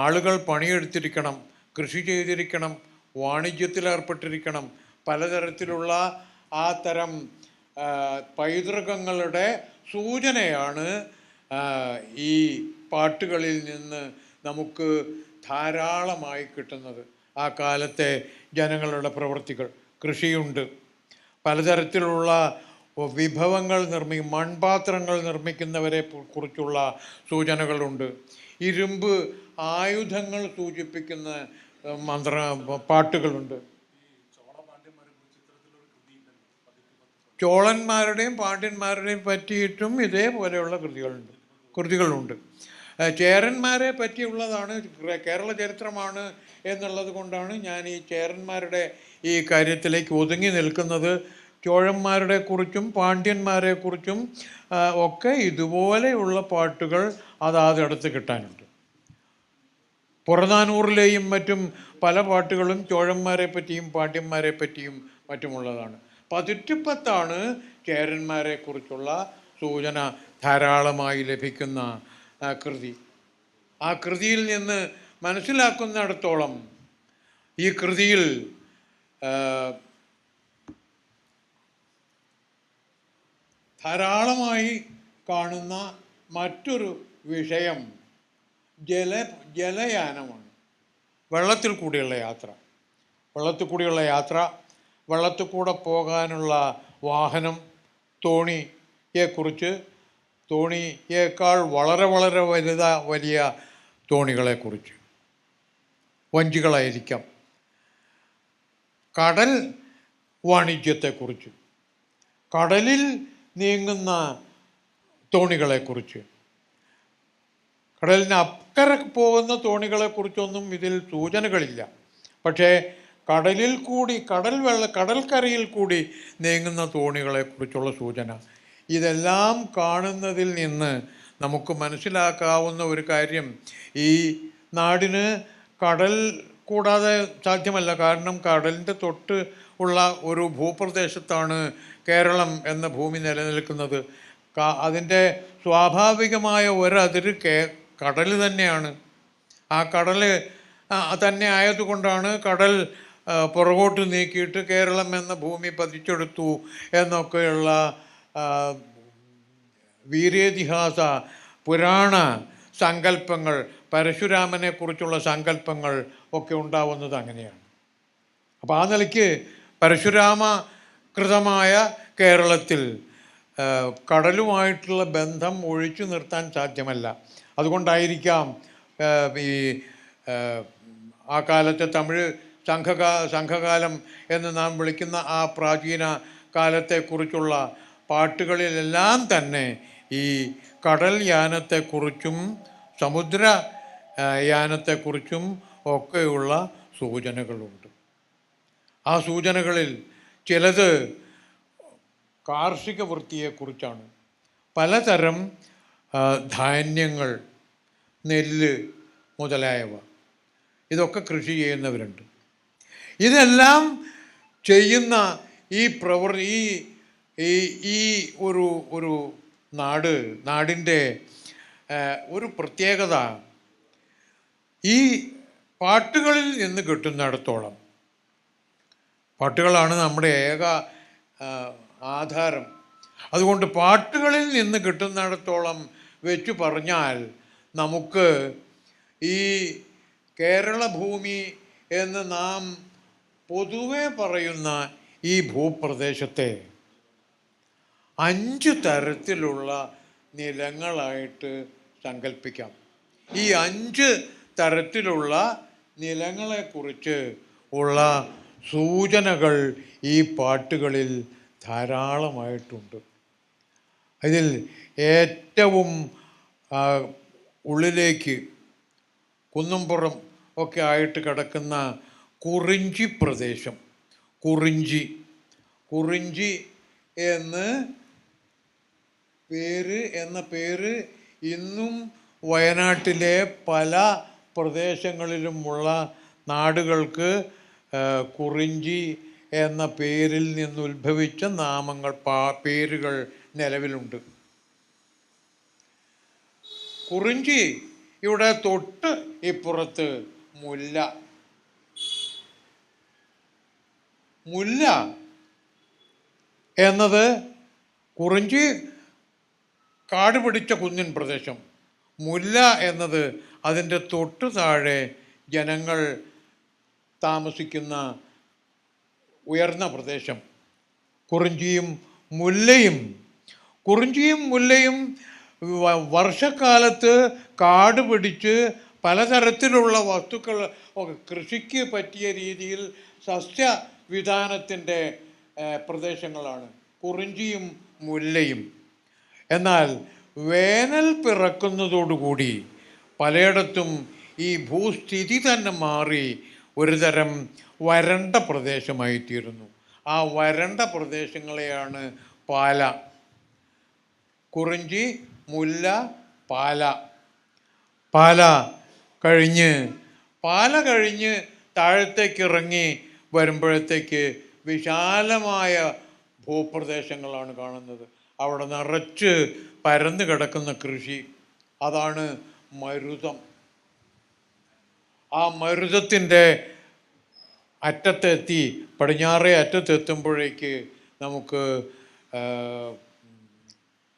ആളുകൾ പണിയെടുത്തിരിക്കണം, കൃഷി ചെയ്തിരിക്കണം, വാണിജ്യത്തിലേർപ്പെട്ടിരിക്കണം. പലതരത്തിലുള്ള ആ തരം പൈതൃകങ്ങളുടെ സൂചനയാണ് ഈ പാട്ടുകളിൽ നിന്ന് നമുക്ക് ധാരാളമായി കിട്ടുന്നത്. ആ കാലത്തെ ജനങ്ങളുടെ പ്രവൃത്തികൾ. കൃഷിയുണ്ട്, പലതരത്തിലുള്ള വിഭവങ്ങൾ മൺപാത്രങ്ങൾ നിർമ്മിക്കുന്നവരെ കുറിച്ചുള്ള സൂചനകളുണ്ട്. ഇരുമ്പ് ആയുധങ്ങൾ സൂചിപ്പിക്കുന്ന പാട്ടുകളുണ്ട്. ചോളന്മാരുടെയും പാണ്ഡ്യന്മാരുടെയും പറ്റിയിട്ടും ഇതേപോലെയുള്ള കൃതികളുണ്ട്. ചേരന്മാരെ പറ്റിയുള്ളതാണ്, കേരള ചരിത്രമാണ് എന്നുള്ളത് കൊണ്ടാണ് ഞാൻ ഈ ചേരന്മാരുടെ ഈ കാര്യത്തിലേക്ക് ഒതുങ്ങി നിൽക്കുന്നത്. ചോഴന്മാരുടെ കുറിച്ചും പാണ്ഡ്യന്മാരെ കുറിച്ചും ഒക്കെ ഇതുപോലെയുള്ള പാട്ടുകൾ അതാതിടത്ത് കിട്ടാനുണ്ട്. പുറനാനൂറിലെയും മറ്റും പല പാട്ടുകളും ചോഴന്മാരെ പറ്റിയും പാണ്ഡ്യന്മാരെ പറ്റിയും മറ്റുമുള്ളതാണ്. പതിറ്റുപ്പത്താണ് ചേരന്മാരെ കുറിച്ചുള്ള സൂചന ധാരാളമായി ലഭിക്കുന്ന കൃതി. ആ കൃതിയിൽ നിന്ന് മനസ്സിലാക്കുന്നിടത്തോളം ഈ കൃതിയിൽ ധാരാളമായി കാണുന്ന മറ്റൊരു വിഷയം ജലയാനമാണ്. വെള്ളത്തിൽ കൂടിയുള്ള യാത്ര. വെള്ളത്തിൽ കൂടെ പോകാനുള്ള വാഹനം, തോണിയേക്കാൾ വളരെ വളരെ വലിയ തോണികളെക്കുറിച്ച്, വഞ്ചികളായിരിക്കാം. കടൽ വാണിജ്യത്തെക്കുറിച്ച്, കടലിൽ നീങ്ങുന്ന തോണികളെക്കുറിച്ച്, കടലിന് അക്കരെ പോകുന്ന തോണികളെക്കുറിച്ചൊന്നും ഇതിൽ സൂചനകളില്ല. പക്ഷേ കടൽക്കരയിൽ കൂടി നീങ്ങുന്ന തോണികളെക്കുറിച്ചുള്ള സൂചന, ഇതെല്ലാം കാണുന്നതിൽ നിന്ന് നമുക്ക് മനസ്സിലാക്കാവുന്ന ഒരു കാര്യം, ഈ നാടിന് കടൽ കൂടാതെ സാധ്യമല്ല. കാരണം കടലിൻ്റെ തൊട്ട് ഉള്ള ഒരു ഭൂപ്രദേശത്താണ് കേരളം എന്ന ഭൂമി നിലനിൽക്കുന്നത്. അതിൻ്റെ സ്വാഭാവികമായ ഒരതിര് കടൽ തന്നെയാണ്. ആ കടൽ തന്നെ ആയതുകൊണ്ടാണ് കടൽ പുറകോട്ട് നീക്കിയിട്ട് കേരളം എന്ന ഭൂമി പതിച്ചെടുത്തു എന്നൊക്കെയുള്ള വീരേതിഹാസ പുരാണ സങ്കല്പങ്ങൾ, പരശുരാമനെ കുറിച്ചുള്ള സങ്കല്പങ്ങൾ ഒക്കെ ഉണ്ടാവുന്നത് അങ്ങനെയാണ്. അപ്പോൾ ആ നിലയ്ക്ക് പരശുരാമകൃതമായ കേരളത്തിൽ കടലുമായിട്ടുള്ള ബന്ധം ഒഴിച്ചു നിർത്താൻ സാധ്യമല്ല. അതുകൊണ്ടായിരിക്കാം ഈ ആ കാലത്തെ തമിഴ് സംഘകാലം എന്ന് നാം വിളിക്കുന്ന ആ പ്രാചീന കാലത്തെക്കുറിച്ചുള്ള പാട്ടുകളിലെല്ലാം തന്നെ ഈ കടൽ യാനത്തെക്കുറിച്ചും സമുദ്ര യാനത്തെക്കുറിച്ചും ഒക്കെയുള്ള സൂചനകളുണ്ട്. ആ സൂചനകളിൽ ചിലത് കാർഷിക വൃത്തിയെക്കുറിച്ചാണ്. പലതരം ധാന്യങ്ങൾ, നെല്ല് മുതലായവ, ഇതൊക്കെ കൃഷി ചെയ്യുന്നവരുണ്ട്. ഇതെല്ലാം ചെയ്യുന്ന ഈ ഒരു നാടിൻ്റെ ഒരു പ്രത്യേകത ഈ പാട്ടുകളിൽ നിന്ന് കിട്ടുന്നിടത്തോളം, പാട്ടുകളാണ് നമ്മുടെ ഏക ആധാരം. അതുകൊണ്ട് പാട്ടുകളിൽ നിന്ന് കിട്ടുന്നിടത്തോളം വെച്ച് പറഞ്ഞാൽ നമുക്ക് ഈ കേരളഭൂമി എന്ന് നാം പൊതുവെ പറയുന്ന ഈ ഭൂപ്രദേശത്തെ 5 തരത്തിലുള്ള നിലങ്ങളായിട്ട് സങ്കല്പിക്കാം. ഈ 5 തരത്തിലുള്ള നിലങ്ങളെക്കുറിച്ച് ഉള്ള സൂചനകൾ ഈ പാട്ടുകളിൽ ധാരാളമായിട്ടുണ്ട്. അതിൽ ഏറ്റവും ഉള്ളിലേക്ക് കുന്നുംപുറം ഒക്കെ ആയിട്ട് കിടക്കുന്ന കുറിഞ്ചി പ്രദേശം, കുറിഞ്ചി എന്ന പേര് ഇന്നും വയനാട്ടിലെ പല പ്രദേശങ്ങളിലുമുള്ള നാടുകൾക്ക് കുറിഞ്ചി എന്ന പേരിൽ നിന്നുദ്ഭവിച്ച പേരുകൾ നിലവിലുണ്ട്. കുറിഞ്ചി ഇവിടെ തൊട്ട് ഇപ്പുറത്ത് മുല്ല. മുല്ല എന്നത് കുറിഞ്ചി കാട് പിടിച്ച കുന്നിൻ പ്രദേശം. മുല്ല എന്നത് അതിൻ്റെ തൊട്ടു താഴെ ജനങ്ങൾ താമസിക്കുന്ന ഉയർന്ന പ്രദേശം. കുറിഞ്ചിയും മുല്ലയും വർഷക്കാലത്ത് കാട് പിടിച്ച് പലതരത്തിലുള്ള വസ്തുക്കൾ കൃഷിക്ക് പറ്റിയ രീതിയിൽ സസ്യവിധാനത്തിൻ്റെ പ്രദേശങ്ങളാണ് കുറിഞ്ചിയും മുല്ലയും. എന്നാൽ വേനൽ പിറക്കുന്നതോടുകൂടി പലയിടത്തും ഈ ഭൂസ്ഥിതി തന്നെ മാറി ഒരുതരം വരണ്ട പ്രദേശമായിത്തീരുന്നു. ആ വരണ്ട പ്രദേശങ്ങളെയാണ് പാല. കുറിഞ്ചി, മുല്ല, പാല കഴിഞ്ഞ് താഴത്തേക്ക് ഇറങ്ങി വരുമ്പോഴത്തേക്ക് വിശാലമായ ഭൂപ്രദേശങ്ങളാണ് കാണുന്നത്. അവിടെ നിറച്ച് പരന്നു കിടക്കുന്ന കൃഷി, അതാണ് മരുതം. ആ മരുതത്തിൻ്റെ അറ്റത്തെത്തി, പടിഞ്ഞാറേ അറ്റത്തെത്തുമ്പോഴേക്ക് നമുക്ക്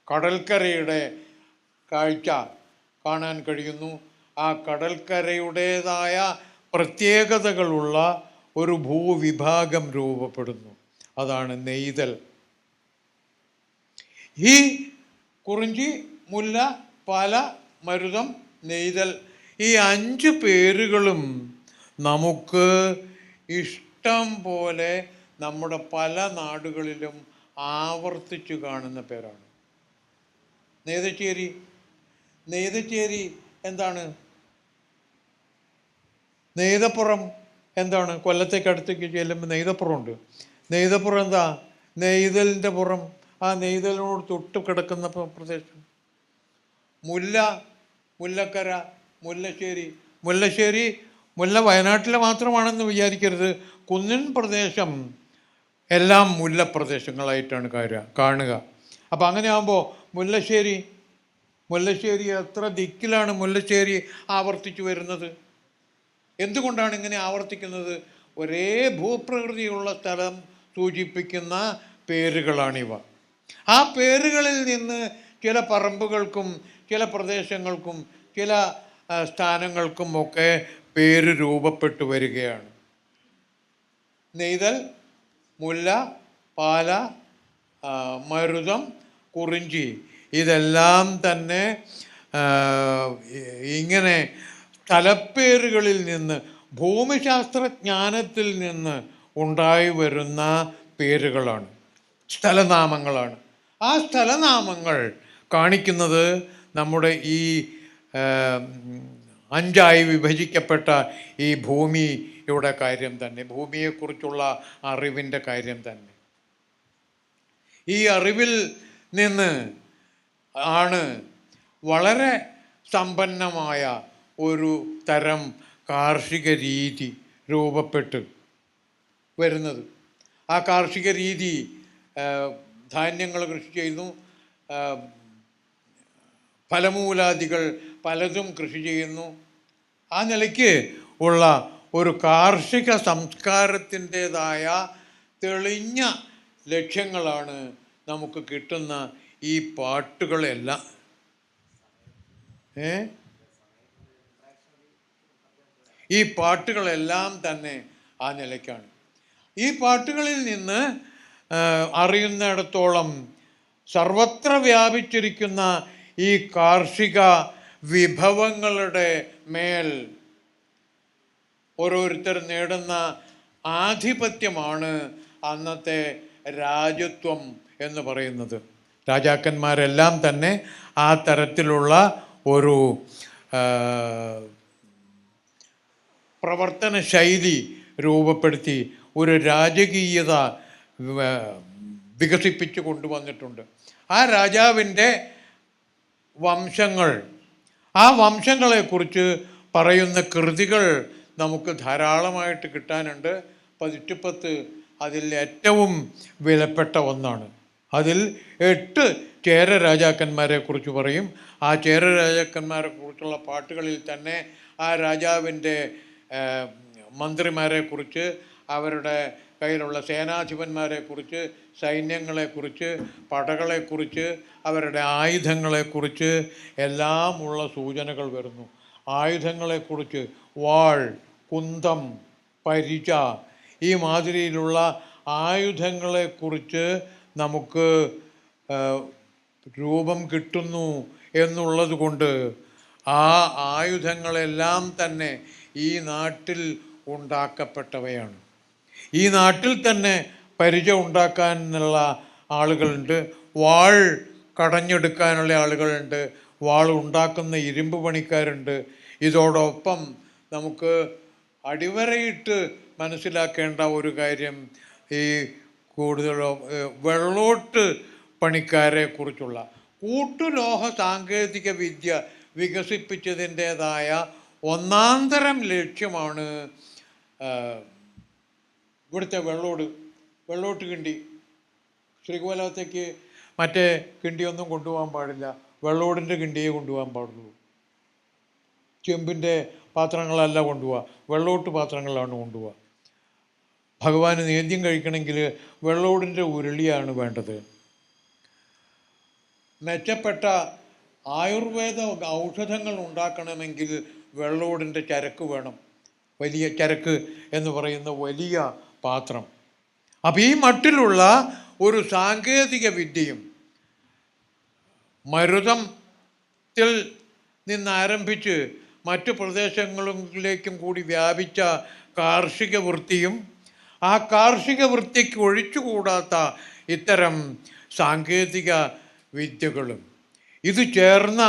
കടൽക്കരയുടെ കാഴ്ച കാണാൻ കഴിയുന്നു. ആ കടൽക്കരയുടേതായ പ്രത്യേകതകളുള്ള ഒരു ഭൂവിഭാഗം രൂപപ്പെടുന്നു. അതാണ് നെയ്തൽ. ഈ കുറിഞ്ചി, മുല്ല, പാല, മരുതം, നെയ്തൽ, ഈ 5 പേരുകളും നമുക്ക് ഇഷ്ടം പോലെ നമ്മുടെ പല നാടുകളിലും ആവർത്തിച്ചു കാണുന്ന പേരാണ്. നെയ്തച്ചേരി എന്താണ്? നെയ്തപ്പുറം എന്താണ്? കൊല്ലത്തേക്ക് അടുത്തേക്ക് ചെല്ലുമ്പോൾ നെയ്തപ്പുറമുണ്ട്. നെയ്തപ്പുറം എന്താ? നെയ്തലിൻ്റെ പുറം. ആ നെയ്തലിനോട് തൊട്ട് കിടക്കുന്ന പ്രദേശം. മുല്ലക്കര, മുല്ല വയനാട്ടിലെ മാത്രമാണെന്ന് വിചാരിക്കരുത്. കുന്നിൻ പ്രദേശം എല്ലാം മുല്ലപ്രദേശങ്ങളായിട്ടാണ് കാണുക. അപ്പം അങ്ങനെ ആകുമ്പോൾ മുല്ലശ്ശേരി എത്ര ദിക്കിലാണ് മുല്ലശ്ശേരി ആവർത്തിച്ചു വരുന്നത്? എന്തുകൊണ്ടാണ് ഇങ്ങനെ ആവർത്തിക്കുന്നത്? ഒരേ ഭൂപ്രകൃതിയുള്ള സ്ഥലം സൂചിപ്പിക്കുന്ന പേരുകളാണിവ. ആ പേരുകളിൽ നിന്ന് ചില പറമ്പുകൾക്കും ചില പ്രദേശങ്ങൾക്കും ചില സ്ഥാനങ്ങൾക്കും ഒക്കെ പേര് രൂപപ്പെട്ടു വരികയാണ്. നെയ്തൽ, മുല്ല, പാല, മരുതം, കുറിഞ്ചി, ഇതെല്ലാം തന്നെ ഇങ്ങനെ സ്ഥലപ്പേരുകളിൽ നിന്ന്, ഭൂമിശാസ്ത്രജ്ഞാനത്തിൽ നിന്ന് ഉണ്ടായി വരുന്ന പേരുകളാണ്, സ്ഥലനാമങ്ങളാണ്. ആ സ്ഥലനാമങ്ങൾ കാണിക്കുന്നത് നമ്മുടെ ഈ 5ആയി വിഭജിക്കപ്പെട്ട ഈ ഭൂമിയുടെ കാര്യം തന്നെ, ഭൂമിയെക്കുറിച്ചുള്ള അറിവിൻ്റെ കാര്യം തന്നെ. ഈ അറിവിൽ നിന്ന് ആണ് വളരെ സമ്പന്നമായ ഒരു തരം കാർഷിക രീതി രൂപപ്പെട്ട് വരുന്നത്. ആ കാർഷിക രീതി ധാന്യങ്ങൾ കൃഷി ചെയ്യുന്നു, ഫലമൂലാദികൾ പലതും കൃഷി ചെയ്യുന്നു. ആ നിലയ്ക്ക് ഉള്ള ഒരു കാർഷിക സംസ്കാരത്തിൻ്റെതായ തെളിഞ്ഞ ലക്ഷ്യങ്ങളാണ് നമുക്ക് കിട്ടുന്ന ഈ പാട്ടുകളെല്ലാം. ഈ പാട്ടുകളെല്ലാം തന്നെ ആ നിലയ്ക്കാണ്. ഈ പാട്ടുകളിൽ നിന്ന് അറിയുന്നിടത്തോളം സർവത്ര വ്യാപിച്ചിരിക്കുന്ന ഈ കാർഷിക വിഭവങ്ങളുടെ മേൽ ഓരോരുത്തർ നേടുന്ന ആധിപത്യമാണ് അന്നത്തെ രാജത്വം എന്ന് പറയുന്നത്. രാജാക്കന്മാരെല്ലാം തന്നെ ആ തരത്തിലുള്ള ഒരു പ്രവർത്തന ശൈലി രൂപപ്പെടുത്തി ഒരു രാജകീയത വികസിപ്പിച്ചു കൊണ്ടുവന്നിട്ടുണ്ട്. ആ രാജാവിൻ്റെ വംശങ്ങൾ, ആ വംശങ്ങളെക്കുറിച്ച് പറയുന്ന കൃതികൾ നമുക്ക് ധാരാളമായിട്ട് കിട്ടാനുണ്ട്. 10 അതിൽ ഏറ്റവും വിലപ്പെട്ട ഒന്നാണ്. അതിൽ 8 ചേര രാജാക്കന്മാരെ കുറിച്ച് പറയും. ആ ചേര രാജാക്കന്മാരെ കുറിച്ചുള്ള പാട്ടുകളിൽ തന്നെ ആ രാജാവിൻ്റെ മന്ത്രിമാരെക്കുറിച്ച്, അവരുടെ കയ്യിലുള്ള സേനാധിപന്മാരെക്കുറിച്ച്, സൈന്യങ്ങളെക്കുറിച്ച്, പടകളെക്കുറിച്ച്, അവരുടെ ആയുധങ്ങളെക്കുറിച്ച് എല്ലാമുള്ള സൂചനകൾ വരുന്നു. ആയുധങ്ങളെക്കുറിച്ച് വാൾ, കുന്തം, പരിച, ഈ മാതിരിയിലുള്ള ആയുധങ്ങളെക്കുറിച്ച് നമുക്ക് രൂപം കിട്ടുന്നു എന്നുള്ളത് കൊണ്ട് ആ ആയുധങ്ങളെല്ലാം തന്നെ ഈ നാട്ടിൽ ഉണ്ടാക്കപ്പെട്ടവയാണ്. ഈ നാട്ടിൽ തന്നെ പരിച ഉണ്ടാക്കാനുള്ള ആളുകളുണ്ട്, വാൾ കടഞ്ഞെടുക്കാനുള്ള ആളുകളുണ്ട്, വാൾ ഉണ്ടാക്കുന്ന ഇരുമ്പ് പണിക്കാരുണ്ട്. ഇതോടൊപ്പം നമുക്ക് അടിവരയിട്ട് മനസ്സിലാക്കേണ്ട ഒരു കാര്യം, ഈ കൂടുതൽ വെള്ളോട്ട് പണിക്കാരെ കുറിച്ചുള്ള കൂട്ടുലോഹ സാങ്കേതിക വിദ്യ വികസിപ്പിച്ചതിൻ്റേതായ ഒന്നാന്തരം ലക്ഷ്യമാണ് ഇവിടുത്തെ വെള്ളോട്ട് കിണ്ടി. ശ്രീകോലത്തേക്ക് മറ്റേ കിണ്ടിയൊന്നും കൊണ്ടുപോകാൻ പാടില്ല, വെള്ളോടിൻ്റെ കിണ്ടിയെ കൊണ്ടുപോകാൻ പാടുള്ളൂ. ചെമ്പിൻ്റെ പാത്രങ്ങളല്ല കൊണ്ടുപോവുക, വെള്ളോട്ട് പാത്രങ്ങളാണ് കൊണ്ടുപോവുക. ഭഗവാന് നേദ്യം കഴിക്കണമെങ്കിൽ വെള്ളോടിൻ്റെ ഉരുളിയാണ് വേണ്ടത്. മെച്ചപ്പെട്ട ആയുർവേദ ഔഷധങ്ങൾ ഉണ്ടാക്കണമെങ്കിൽ വെള്ളോടിൻ്റെ ചരക്ക് വേണം, വലിയ ചരക്ക് എന്ന് പറയുന്ന വലിയ പാത്രം. അപ്പം ഈ മട്ടിലുള്ള ഒരു സാങ്കേതിക വിദ്യയും മരുതത്തിൽ നിന്നാരംഭിച്ച് മറ്റു പ്രദേശങ്ങളിലേക്കും കൂടി വ്യാപിച്ച കാർഷിക വൃത്തിയും ആ കാർഷിക വൃത്തിക്ക് ഒഴിച്ചുകൂടാത്ത ഇത്തരം സാങ്കേതിക വിദ്യകളും ഇത് ചേർന്ന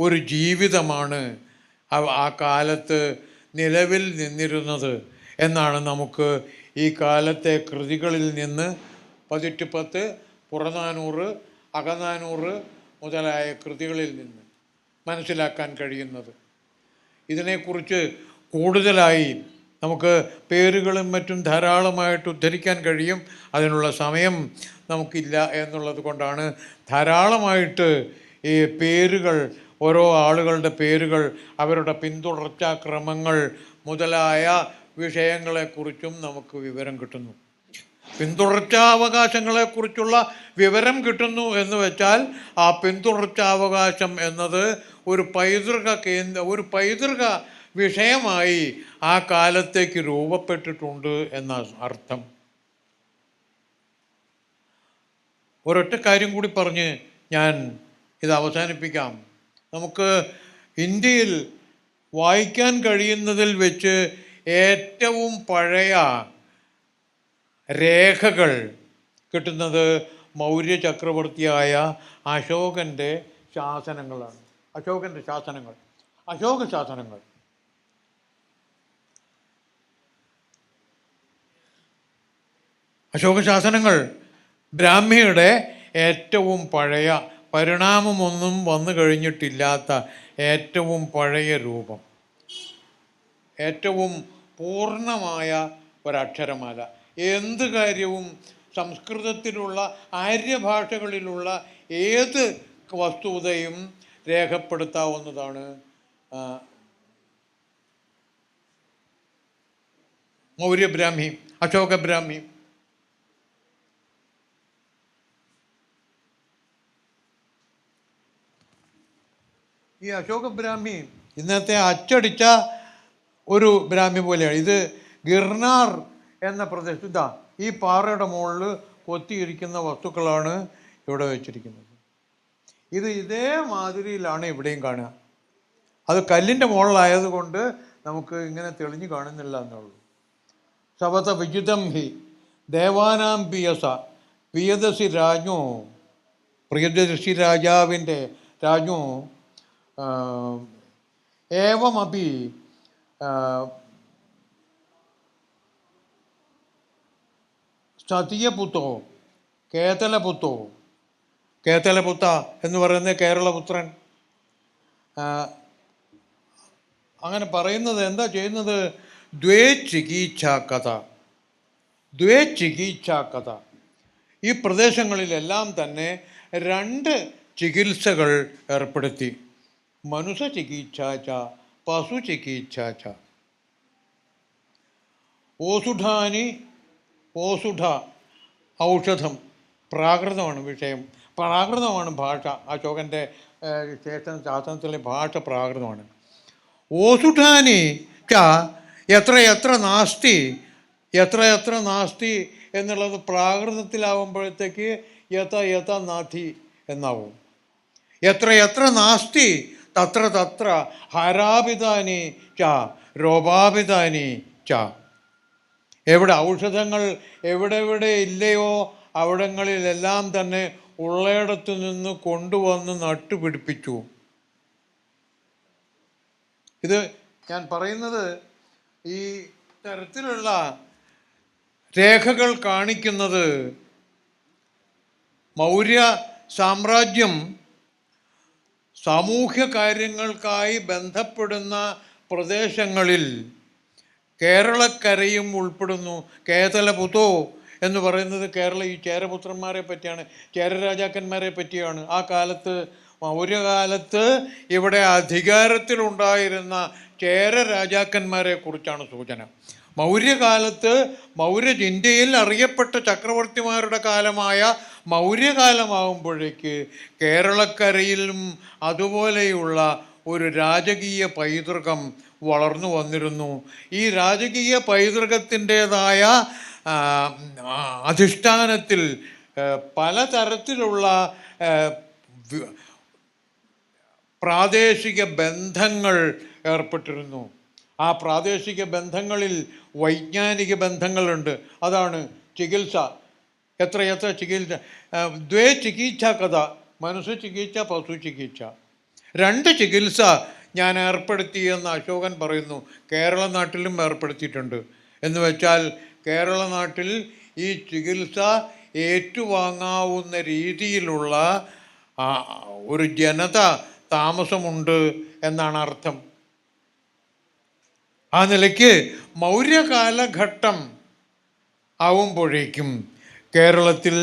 ഒരു ജീവിതമാണ് ആ കാലത്ത് നിലവിൽ നിന്നിരുന്നത് എന്നാണ് നമുക്ക് ഈ കാലത്തെ കൃതികളിൽ നിന്ന് 1810, പുറനാനൂറ്, അകനാനൂറ് മുതലായ കൃതികളിൽ നിന്ന് മനസ്സിലാക്കാൻ കഴിയുന്നത്. ഇതിനെക്കുറിച്ച് കൂടുതലായി നമുക്ക് പേരുകളും മറ്റും ധാരാളമായിട്ട് ഉദ്ധരിക്കാൻ കഴിയും. അതിനുള്ള സമയം നമുക്കില്ല എന്നുള്ളത് കൊണ്ടാണ് ധാരാളമായിട്ട് ഈ പേരുകൾ, ഓരോ ആളുകളുടെ പേരുകൾ, അവരുടെ പിന്തുടർച്ചാക്രമങ്ങൾ മുതലായ വിഷയങ്ങളെക്കുറിച്ചും നമുക്ക് വിവരം കിട്ടുന്നു. പിന്തുടർച്ചാവകാശങ്ങളെക്കുറിച്ചുള്ള വിവരം കിട്ടുന്നു എന്ന് വെച്ചാൽ ആ പിന്തുടർച്ചാവകാശം എന്നത് ഒരു പൈതൃക വിഷയമായി ആ കാലത്തേക്ക് രൂപപ്പെട്ടിട്ടുണ്ട് എന്ന അർത്ഥം. ഒരൊറ്റ കാര്യം കൂടി പറഞ്ഞ് ഞാൻ ഇത് അവസാനിപ്പിക്കാം. നമുക്ക് ഇന്ത്യയിൽ വായിക്കാൻ കഴിയുന്നതിൽ വെച്ച് ഏറ്റവും പഴയ രേഖകൾ കിട്ടുന്നത് മൗര്യ ചക്രവർത്തിയായ അശോകൻ്റെ ശാസനങ്ങളാണ്. അശോക ശാസനങ്ങൾ. അശോകശാസനങ്ങൾ ബ്രാഹ്മിയുടെ ഏറ്റവും പഴയ, പരിണാമമൊന്നും വന്നു കഴിഞ്ഞിട്ടില്ലാത്ത ഏറ്റവും പഴയ രൂപം, ഏറ്റവും പൂർണ്ണമായ ഒരക്ഷരമാല. എന്ത് കാര്യവും സംസ്കൃതത്തിലുള്ള ആര്യഭാഷകളിലുള്ള ഏത് വസ്തുതയും രേഖപ്പെടുത്താവുന്നതാണ് മൗര്യബ്രാഹ്മി, അശോകബ്രാഹ്മി. ഈ അശോകബ്രാഹ്മി ഇന്നത്തെ അച്ചടിച്ച ഒരു ബ്രാഹ്മി പോലെയാണ്. ഇത് ഗിർനാർ എന്ന പ്രദേശത്ത്, ഇതാ ഈ പാറയുടെ മുകളിൽ കൊത്തിയിരിക്കുന്ന വസ്തുക്കളാണ് ഇവിടെ വെച്ചിരിക്കുന്നത്. ഇത് ഇതേ മാതിരിയിലാണ് ഇവിടെയും കാണുക. അത് കല്ലിൻ്റെ മുകളിലായതുകൊണ്ട് നമുക്ക് ഇങ്ങനെ തെളിഞ്ഞു കാണുന്നില്ല എന്നുള്ളൂ. സവത വിജിതം ഹി ദേവാനാം പിയസ പിയദസി രാജോ, പ്രിയദർശി രാജാവിൻ്റെ രാജോ ഏവമപി സതിയപുത്തോ കേതലപുത്തോ, കേതലപുത്ത എന്ന് പറയുന്നത് കേരളപുത്രൻ. അങ്ങനെ പറയുന്നത് എന്താ ചെയ്യുന്നത്? ദ്വേ ചികിത്സാ കഥ. ഈ പ്രദേശങ്ങളിലെല്ലാം തന്നെ 2 ചികിത്സകൾ ഏർപ്പെടുത്തി. മനുഷ്യ ചികിത്സാച്ച പശു ചികിത്സാച്ച. ഓസുധാനി, ഓസുധ ഔഷധം, പ്രാകൃതമാണ് വിഷയം, പ്രാകൃതമാണ് ഭാഷ. അശോകൻ്റെ ശാസനത്തിലെ ഭാഷ പ്രാകൃതമാണ്. ഓസുധാനി ച എത്ര നാസ്തി, എത്ര നാസ്തി എന്നുള്ളത് പ്രാകൃതത്തിലാവുമ്പോഴത്തേക്ക് യഥ നാഥി എന്നാവും. എത്ര നാസ്തി തത്ര ഹരാപിതാനി ച രോഗാപിതാനി ച. എവിടെ ഔഷധങ്ങൾ എവിടെ ഇല്ലയോ അവിടങ്ങളിലെല്ലാം തന്നെ ഉള്ളയിടത്തു നിന്ന് കൊണ്ടുവന്ന് നട്ടുപിടിപ്പിച്ചു. ഇത് ഞാൻ പറയുന്നത് ഈ തരത്തിലുള്ള രേഖകൾ കാണിക്കുന്നത് മൗര്യ സാമ്രാജ്യം സാമൂഹ്യ കാര്യങ്ങൾക്കായി ബന്ധപ്പെടുന്ന പ്രദേശങ്ങളിൽ കേരളക്കരയും ഉൾപ്പെടുന്നു. കേതലപുതോ എന്ന് പറയുന്നത് ഈ ചേരപുത്രന്മാരെ പറ്റിയാണ്, ചേര രാജാക്കന്മാരെ പറ്റിയാണ്. ആ കാലത്ത് മൗര്യകാലത്ത് ഇവിടെ അധികാരത്തിലുണ്ടായിരുന്ന ചേര രാജാക്കന്മാരെ കുറിച്ചാണ് സൂചന. മൗര്യകാലത്ത് ഇന്ത്യയിൽ അറിയപ്പെട്ട ചക്രവർത്തിമാരുടെ കാലമായ മൗര്യകാലമാകുമ്പോഴേക്ക് കേരളക്കരയിലും അതുപോലെയുള്ള ഒരു രാജകീയ പൈതൃകം വളർന്നു വന്നിരുന്നു. ഈ രാജകീയ പൈതൃകത്തിൻ്റേതായ അധിഷ്ഠാനത്തിൽ പലതരത്തിലുള്ള പ്രാദേശിക ബന്ധങ്ങൾ ഏർപ്പെട്ടിരുന്നു. ആ പ്രാദേശിക ബന്ധങ്ങളിൽ വൈജ്ഞാനിക ബന്ധങ്ങളുണ്ട്. അതാണ് ചികിത്സ. എത്ര ചികിത്സ. ദ്വേ ചികിത്സ കഥ, മനുഷ്യ ചികിത്സ പശു ചികിത്സ. 2 ചികിത്സ ഞാൻ ഏർപ്പെടുത്തിയെന്ന് അശോകൻ പറയുന്നു. കേരള നാട്ടിലും ഏർപ്പെടുത്തിയിട്ടുണ്ട്. എന്ന് വെച്ചാൽ കേരള നാട്ടിൽ ഈ ചികിത്സ ഏറ്റുവാങ്ങാവുന്ന രീതിയിലുള്ള ഒരു ജനത താമസമുണ്ട് എന്നാണ് അർത്ഥം. ആ നിലയ്ക്ക് മൗര്യകാലഘട്ടം ആവുമ്പോഴേക്കും കേരളത്തിൽ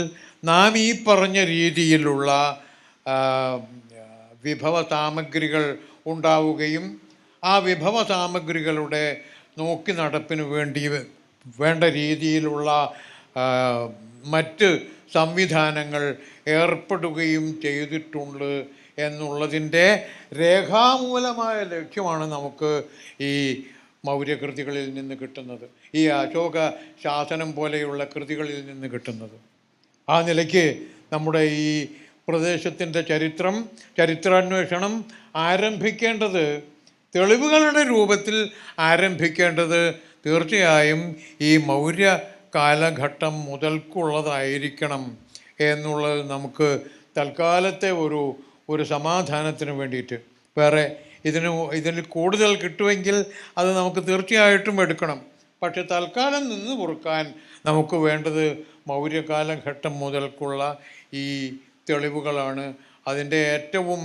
നാം ഈ പറഞ്ഞ രീതിയിലുള്ള വിഭവ സാമഗ്രികൾ ഉണ്ടാവുകയും ആ വിഭവ സാമഗ്രികളുടെ നോക്കി നടപ്പിന് വേണ്ട രീതിയിലുള്ള മറ്റ് സംവിധാനങ്ങൾ ഏർപ്പെടുകയും ചെയ്തിട്ടുണ്ട് എന്നുള്ളതിൻ്റെ രേഖാമൂലമായ ലക്ഷ്യമാണ് നമുക്ക് ഈ മൗര്യകൃതികളിൽ നിന്ന് കിട്ടുന്നത്, ഈ അശോക ശാസനം പോലെയുള്ള കൃതികളിൽ നിന്ന് കിട്ടുന്നത്. ആ നിലയ്ക്ക് നമ്മുടെ ഈ പ്രദേശത്തിൻ്റെ ചരിത്രാന്വേഷണം ആരംഭിക്കേണ്ടത്, തെളിവുകളുടെ രൂപത്തിൽ ആരംഭിക്കേണ്ടത് തീർച്ചയായും ഈ മൗര്യ കാലഘട്ടം മുതൽക്കുള്ളതായിരിക്കണം എന്നുള്ളത് നമുക്ക് തൽക്കാലത്തെ ഒരു സമാധാനത്തിന് വേണ്ടിയിട്ട്. വേറെ ഇതിന് കൂടുതൽ കിട്ടുമെങ്കിൽ അത് നമുക്ക് തീർച്ചയായിട്ടും എടുക്കണം. പക്ഷെ തൽക്കാലം നിന്ന് പൊറുക്കാൻ നമുക്ക് വേണ്ടത് മൗര്യകാലഘട്ടം മുതൽക്കുള്ള ഈ തെളിവുകളാണ്. അതിൻ്റെ ഏറ്റവും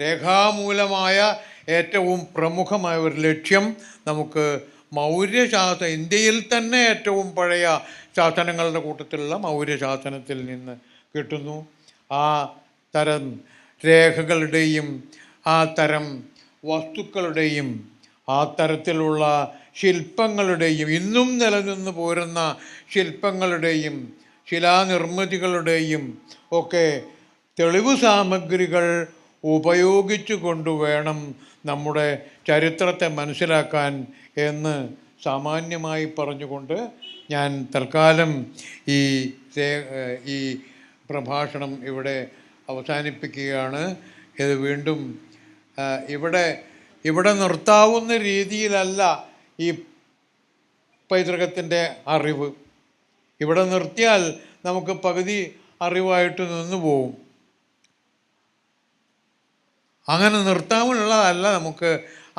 രേഖാമൂലമായ ഏറ്റവും പ്രമുഖമായ ഒരു ലക്ഷ്യം നമുക്ക് ഇന്ത്യയിൽ തന്നെ ഏറ്റവും പഴയ ശാസനങ്ങളുടെ കൂട്ടത്തിലുള്ള മൗര്യശാസനത്തിൽ നിന്ന് കിട്ടുന്നു. ആ തരം രേഖകളുടെയും ആ തരം വസ്തുക്കളുടെയും ആ തരത്തിലുള്ള ശില്പങ്ങളുടെയും ഇന്നും നിലനിന്ന് പോരുന്ന ശില്പങ്ങളുടെയും ശിലാനിർമ്മിതികളുടെയും ഒക്കെ തെളിവ് സാമഗ്രികൾ ഉപയോഗിച്ചു കൊണ്ടുവേണം നമ്മുടെ ചരിത്രത്തെ മനസ്സിലാക്കാൻ എന്ന് സാമാന്യമായി പറഞ്ഞുകൊണ്ട് ഞാൻ തൽക്കാലം ഈ പ്രഭാഷണം ഇവിടെ അവസാനിപ്പിക്കുകയാണ്. ഇത് വീണ്ടും ഇവിടെ നിർത്താവുന്ന രീതിയിലല്ല ഈ പൈതൃകത്തിൻ്റെ അറിവ്. ഇവിടെ നിർത്തിയാൽ നമുക്ക് പകുതി അറിവായിട്ട് നിന്ന് പോവും. അങ്ങനെ നിർത്താവുന്നതല്ല നമുക്ക്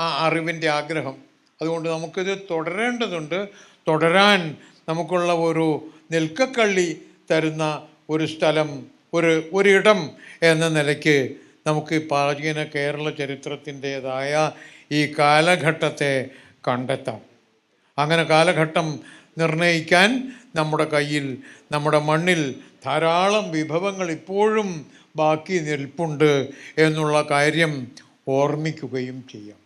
ആ അറിവിൻ്റെ ആഗ്രഹം. അതുകൊണ്ട് നമുക്കിത് തുടരേണ്ടതുണ്ട്. തുടരാൻ നമുക്കുള്ള ഒരു നിൽക്കക്കള്ളി തരുന്ന ഒരു സ്ഥലം, ഒരിടം എന്ന നിലയ്ക്ക് നമുക്ക് പ്രാചീന കേരള ചരിത്രത്തിൻ്റേതായ ഈ കാലഘട്ടത്തെ കണ്ടെത്താം. അങ്ങനെ കാലഘട്ടം നിർണ്ണയിക്കാൻ നമ്മുടെ കയ്യിൽ, നമ്മുടെ മണ്ണിൽ ധാരാളം വിഭവങ്ങൾ ഇപ്പോഴും ബാക്കി നിൽപ്പുണ്ട് എന്നുള്ള കാര്യം ഓർമ്മിക്കുകയും ചെയ്യാം.